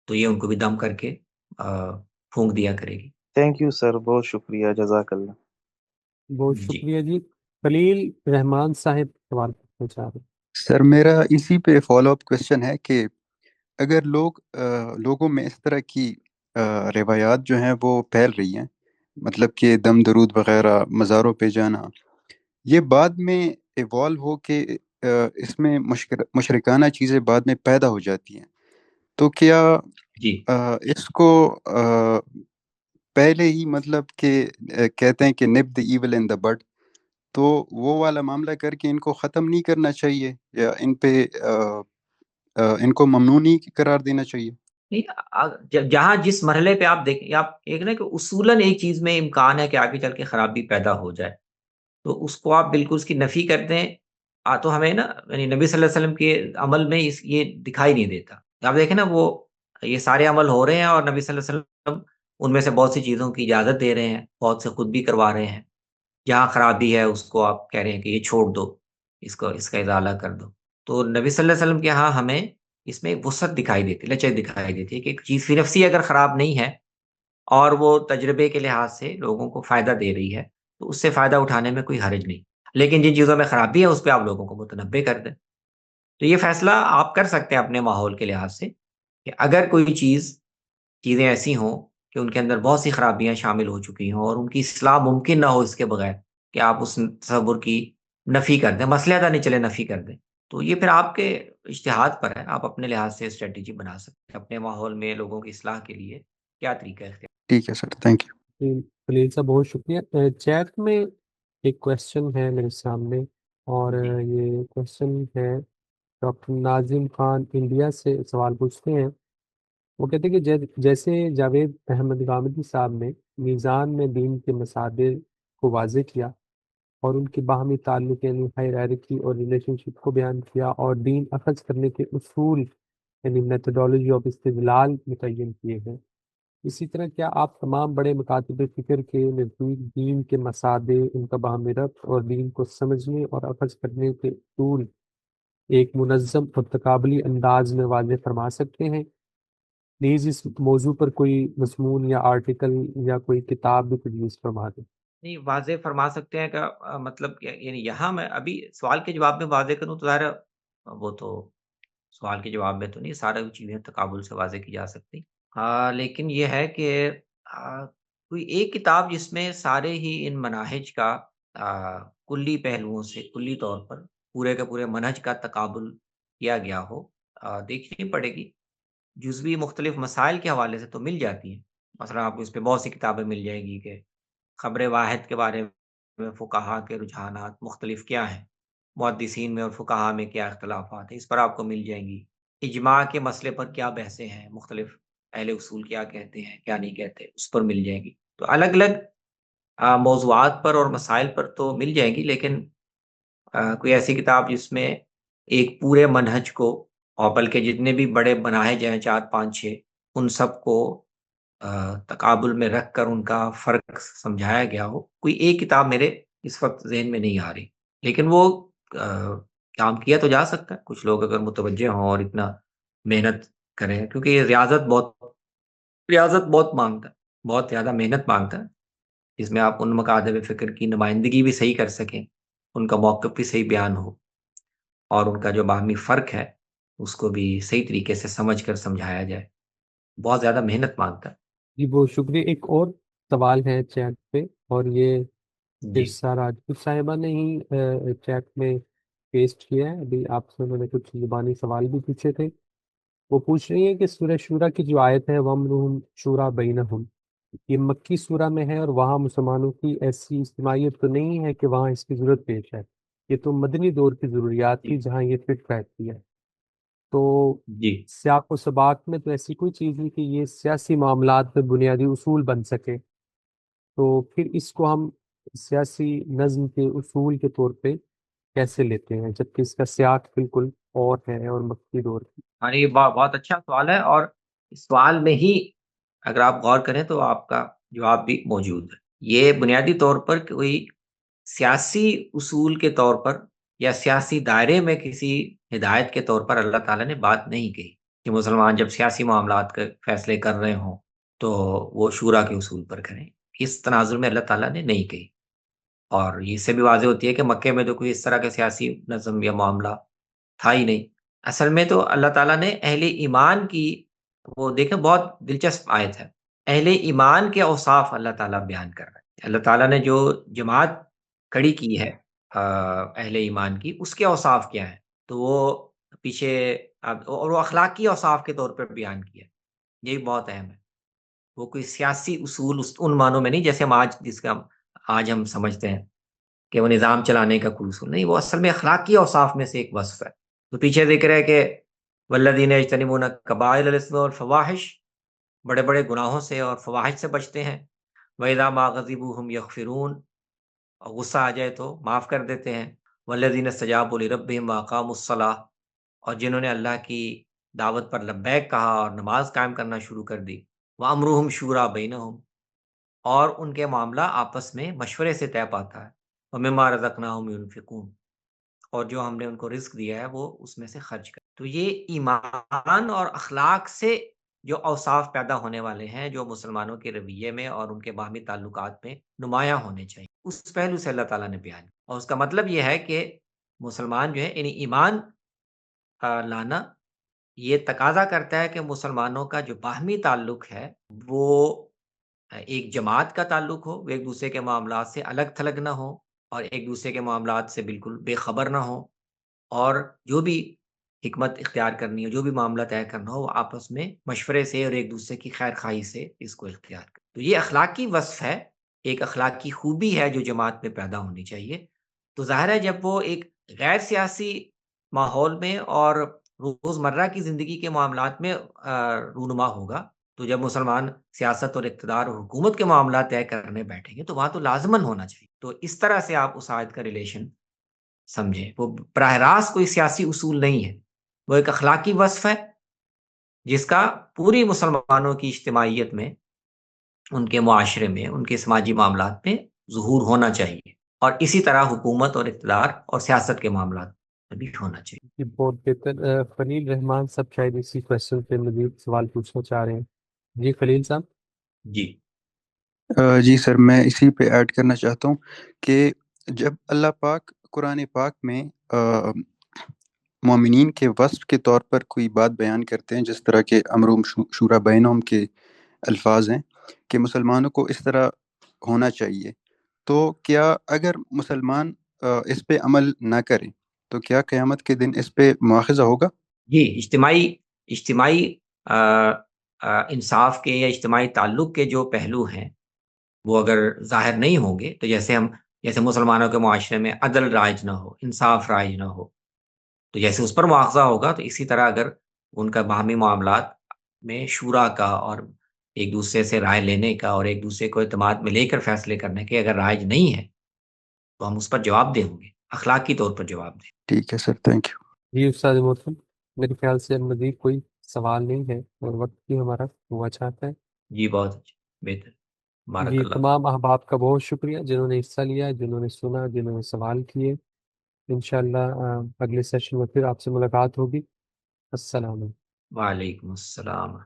S3: تو یہ ان کو بھی دم کر کے پھونک دیا کرے گی۔
S8: تھینک یو سر، بہت شکریہ، جزاک اللہ۔
S1: بہت
S3: جی
S1: شکریہ جی۔ خلیل رحمان صاحب سوال پوچھنا چاہ رہے ہیں۔
S7: سر میرا اسی پہ فالو اپ کوشچن ہے کہ اگر لوگوں میں اس طرح کی روایات جو ہیں وہ پھیل رہی ہیں، مطلب کہ دم درود وغیرہ، مزاروں پہ جانا، یہ بعد میں ایوالو ہو کے اس میں مشرکانہ چیزیں بعد میں پیدا ہو جاتی ہیں، تو کیا
S3: جی
S7: اس کو پہلے ہی مطلب کہ کہتے ہیں کہ نپ دا ایول ان دا بڈ، تو وہ والا معاملہ کر کے ان کو ختم نہیں کرنا چاہیے، یا ان پہ ان کو ممنوع نہیں قرار دینا چاہیے؟
S3: نہیں، جہاں جس مرحلے پہ آپ دیکھیں، آپ ایک نا کہ اصولاً ایک چیز میں امکان ہے کہ آگے چل کے خرابی پیدا ہو جائے، تو اس کو آپ بالکل اس کی نفی کر دیں، تو ہمیں نا یعنی نبی صلی اللہ علیہ وسلم کے عمل میں یہ دکھائی نہیں دیتا۔ آپ دیکھیں نا، وہ یہ سارے عمل ہو رہے ہیں، اور نبی صلی اللہ علیہ وسلم ان میں سے بہت سی چیزوں کی اجازت دے رہے ہیں، بہت سے خود بھی کروا رہے ہیں۔ جہاں خرابی ہے اس کو آپ کہہ رہے ہیں کہ یہ چھوڑ دو، اس کا ازالہ کر دو۔ تو نبی صلی اللہ علیہ وسلم کے ہاں ہمیں اس میں ایک وسعت دکھائی دیتی، لچک دکھائی دیتی ہے کہ ایک چیز فی نفسی اگر خراب نہیں ہے اور وہ تجربے کے لحاظ سے لوگوں کو فائدہ دے رہی ہے، تو اس سے فائدہ اٹھانے میں کوئی حرج نہیں، لیکن جن چیزوں میں خرابی ہے اس پہ آپ لوگوں کو متنبع کر دیں۔ تو یہ فیصلہ آپ کر سکتے ہیں اپنے ماحول کے لحاظ سے کہ اگر کوئی چیزیں ایسی ہوں کہ ان کے اندر بہت سی خرابیاں شامل ہو چکی ہوں اور ان کی اصلاح ممکن نہ ہو اس کے بغیر، کہ آپ اس تصور کی نفی کر دیں، مسئلہ نہیں چلے نفی کر دیں، تو یہ پھر آپ کے اجتہاد پر ہے، آپ اپنے لحاظ سے اسٹریٹجی بنا سکتے ہیں اپنے ماحول میں لوگوں کی اصلاح کے لیے کیا طریقہ اختیار۔
S7: ٹھیک ہے سر، تھینک یو۔
S1: خلیل صاحب بہت شکریہ۔ چیٹ میں ایک کویشچن ہے میرے سامنے، اور
S3: جی
S1: یہ کویشچن ہے ڈاکٹر ناظم خان انڈیا سے سوال پوچھتے ہیں۔ وہ کہتے ہیں کہ جیسے جاوید احمد غامدی صاحب نے میزان میں دین کے مصادر کو واضح کیا، اور ان کے باہمی تعلق یعنی ہائرارکی اور ریلیشن شپ کو بیان کیا، اور دین اخذ کرنے کے اصول یعنی میتھڈولوجی آف استدلال متعین کیے ہیں، اسی طرح کیا آپ تمام بڑے مکاتب فکر کے نزدیک دین کے مصادر، ان کا باہمی ربط اور دین کو سمجھنے اور اخذ کرنے کے اصول ایک منظم اور تقابلی انداز میں واضح فرما سکتے ہیں؟ پلیز اس موضوع پر کوئی مضمون یا آرٹیکل یا کوئی کتاب بھی پروڈیوس فرما دیں۔
S3: نہیں، واضح فرما سکتے ہیں کا مطلب یعنی یہاں میں ابھی سوال کے جواب میں واضح کروں تو ظاہر ہے وہ تو سوال کے جواب میں تو نہیں سارا چیزیں تقابل سے واضح کی جا سکتی، لیکن یہ ہے کہ کوئی ایک کتاب جس میں سارے ہی ان مناہج کا کلی پہلوؤں سے کلی طور پر پورے کے پورے منہج کا تقابل کیا گیا ہو، دیکھنی پڑے گی۔ جزوی مختلف مسائل کے حوالے سے تو مل جاتی ہیں، مثلا آپ کو اس پہ بہت سی کتابیں مل جائیں گی کہ خبر واحد کے بارے میں فقہا کے رجحانات مختلف کیا ہیں، محدثین میں اور فقہا میں کیا اختلافات ہیں، اس پر آپ کو مل جائیں گی۔ اجماع کے مسئلے پر کیا بحثیں ہیں، مختلف اہل اصول کیا کہتے ہیں کیا نہیں کہتے، اس پر مل جائیں گی۔ تو الگ الگ موضوعات پر اور مسائل پر تو مل جائیں گی، لیکن کوئی ایسی کتاب جس میں ایک پورے منہج کو، اور بلکہ جتنے بھی بڑے بنائے جائیں 4 5 6 ان سب کو تقابل میں رکھ کر ان کا فرق سمجھایا گیا ہو، کوئی ایک کتاب میرے اس وقت ذہن میں نہیں آ رہی، لیکن وہ کام کیا تو جا سکتا ہے، کچھ لوگ اگر متوجہ ہوں اور اتنا محنت کریں، کیونکہ یہ ریاضت بہت مانگتا ہے، بہت زیادہ محنت مانگتا ہے، جس میں آپ ان مکاتب فکر کی نمائندگی بھی صحیح کر سکیں، ان کا موقف بھی صحیح بیان ہو، اور ان کا جو باہمی فرق ہے اس کو بھی صحیح طریقے سے سمجھ کر سمجھایا جائے، بہت زیادہ محنت مانگتا ہے۔
S1: جی بہت شکریہ۔ ایک اور سوال ہے چیٹ پہ، اور یہ
S3: جی
S1: ارسا راجپوت صاحبہ نے ہی چیٹ میں پیسٹ کیا ہے۔ ابھی آپ سے میں نے کچھ زبانی سوال بھی پوچھے تھے۔ وہ پوچھ رہی ہیں کہ سورہ شورا کی جو آیت ہے وَأَمْرُهُمْ شُورَىٰ بَيْنَهُمْ، یہ مکی سورہ میں ہے، اور وہاں مسلمانوں کی ایسی اجتماعیت تو نہیں ہے کہ وہاں اس کی ضرورت پیش ہے، یہ تو مدنی دور کی ضروریات تھی جہاں یہ فٹ بیٹھتی ہے۔ تو
S3: جی
S1: سیاق و سباق میں تو ایسی کوئی چیز نہیں کہ یہ سیاسی معاملات میں بنیادی اصول بن سکے، تو پھر اس کو ہم سیاسی نظم کے اصول کے طور پہ کیسے لیتے ہیں، جبکہ اس کا سیاق بالکل اور ہے اور مکی دور کی۔
S3: ہاں، یہ بہت اچھا سوال ہے، اور اس سوال میں ہی اگر آپ غور کریں تو آپ کا جواب بھی موجود ہے۔ یہ بنیادی طور پر کوئی سیاسی اصول کے طور پر یا سیاسی دائرے میں کسی ہدایت کے طور پر اللہ تعالیٰ نے بات نہیں کہی کہ مسلمان جب سیاسی معاملات کے فیصلے کر رہے ہوں تو وہ شورا کے اصول پر کریں، اس تناظر میں اللہ تعالیٰ نے نہیں کہی، اور اس سے بھی واضح ہوتی ہے کہ مکے میں تو کوئی اس طرح کا سیاسی نظم یا معاملہ تھا ہی نہیں۔ اصل میں تو اللہ تعالیٰ نے اہل ایمان کی، وہ دیکھیں بہت دلچسپ آیت ہے، اہل ایمان کے اوصاف اللہ تعالیٰ بیان کر رہے ہیں۔ اللہ تعالیٰ نے جو جماعت کھڑی کی ہے اہل ایمان کی، اس کے اوصاف کیا ہیں، تو وہ پیچھے اور وہ اخلاقی اوصاف کے طور پر بیان کیا، یہی بہت اہم ہے۔ وہ کوئی سیاسی اصول ان معنوں میں نہیں جیسے ہم جس کا آج ہم سمجھتے ہیں کہ وہ نظام چلانے کا کوئی اصول نہیں، وہ اصل میں اخلاقی اوصاف میں سے ایک وصف ہے۔ تو پیچھے ذکر ہے کہ والذین یجتنبون کبائر الاثم والفواحش، بڑے بڑے گناہوں سے اور فواحش سے بچتے ہیں، وَإِذَا مَا غَضِبُوا هُمْ يَغْفِرُونَ، اور غصہ آ جائے تو معاف کر دیتے ہیں، والذین استجابوا لربهم وَأَقَامُوا الصَّلَاةَ، اور جنہوں نے اللہ کی دعوت پر لبیک کہا اور نماز قائم کرنا شروع کر دی، وَأَمْرُهُمْ شُورَىٰ بَيْنَهُمْ، اور ان کے معاملہ آپس میں مشورے سے طے پاتا ہے، وَمِمَّا رَزَقْنَاهُمْ يُنْفِقُونَ، اور جو ہم نے ان کو رزق دیا ہے وہ اس میں سے خرچ کر۔ تو یہ ایمان اور اخلاق سے جو اوصاف پیدا ہونے والے ہیں، جو مسلمانوں کے رویے میں اور ان کے باہمی تعلقات میں نمایاں ہونے چاہیے، اس پہلو سے اللہ تعالیٰ نے بیان کیا، اور اس کا مطلب یہ ہے کہ مسلمان جو ہے یعنی ایمان لانا یہ تقاضا کرتا ہے کہ مسلمانوں کا جو باہمی تعلق ہے وہ ایک جماعت کا تعلق ہو، وہ ایک دوسرے کے معاملات سے الگ تھلگ نہ ہو، اور ایک دوسرے کے معاملات سے بالکل بے خبر نہ ہو، اور جو بھی حکمت اختیار کرنی ہو، جو بھی معاملہ طے کرنا ہو، وہ آپس میں مشورے سے اور ایک دوسرے کی خیر خواہی سے اس کو اختیار کریں۔ تو یہ اخلاقی وصف ہے، ایک اخلاقی خوبی ہے جو جماعت میں پیدا ہونی چاہیے۔ تو ظاہر ہے جب وہ ایک غیر سیاسی ماحول میں اور روزمرہ کی زندگی کے معاملات میں رونما ہوگا، تو جب مسلمان سیاست اور اقتدار اور حکومت کے معاملات طے کرنے بیٹھیں گے تو وہاں تو لازماً ہونا چاہیے۔ تو اس طرح سے آپ اس آیت کا ریلیشن سمجھیں، وہ براہ راست کوئی سیاسی اصول نہیں ہے، وہ ایک اخلاقی وصف ہے جس کا پوری مسلمانوں کی اجتماعیت میں، ان کے معاشرے میں، ان کے سماجی معاملات میں ظہور ہونا چاہیے، اور اسی طرح حکومت اور اقتدار اور سیاست کے معاملات میں بھی ہونا چاہیے۔
S1: یہ بہت بہتر۔ خلیل رحمان صاحب شاید اسی کوشچن پہ مزید سوال پوچھنا چاہ رہے ہیں۔ جی خلیل صاحب۔
S3: جی
S7: جی سر، میں اسی پہ ایڈ کرنا چاہتا ہوں کہ جب اللہ پاک قرآن پاک میں مومنین کے وصف کے طور پر کوئی بات بیان کرتے ہیں، جس طرح کے امرہم شورا بینہم کے الفاظ ہیں کہ مسلمانوں کو اس طرح ہونا چاہیے، تو کیا اگر مسلمان اس پہ عمل نہ کریں تو کیا قیامت کے دن اس پہ مواخذہ ہوگا؟
S3: جی، اجتماعی انصاف کے یا اجتماعی تعلق کے جو پہلو ہیں وہ اگر ظاہر نہیں ہوں گے، تو جیسے مسلمانوں کے معاشرے میں عدل رائج نہ ہو، انصاف رائج نہ ہو، تو جیسے اس پر مواخذہ ہوگا، تو اسی طرح اگر ان کا باہمی معاملات میں شورا کا اور ایک دوسرے سے رائے لینے کا اور ایک دوسرے کو اعتماد میں لے کر فیصلے کرنے کے اگر رائج نہیں ہے تو ہم اس پر جواب دیں ہوں گے، اخلاقی طور پر جواب دیں۔
S7: ٹھیک ہے سر، تھینک یو۔
S1: جی استاد محترم، میرے خیال سے اب مزید کوئی سوال نہیں ہے اور وقت بھی ہمارا ہوا چاہتا ہے۔
S3: جی بہت اچھا، بہتر، بارک
S1: جی
S3: اللہ۔
S1: تمام احباب کا بہت شکریہ جنہوں نے حصہ لیا، جنہوں نے سنا، جنہوں نے سوال کیے۔ انشاءاللہ اگلے سیشن میں پھر آپ سے ملاقات ہوگی۔ السلام علیکم۔
S3: وعلیکم السلام۔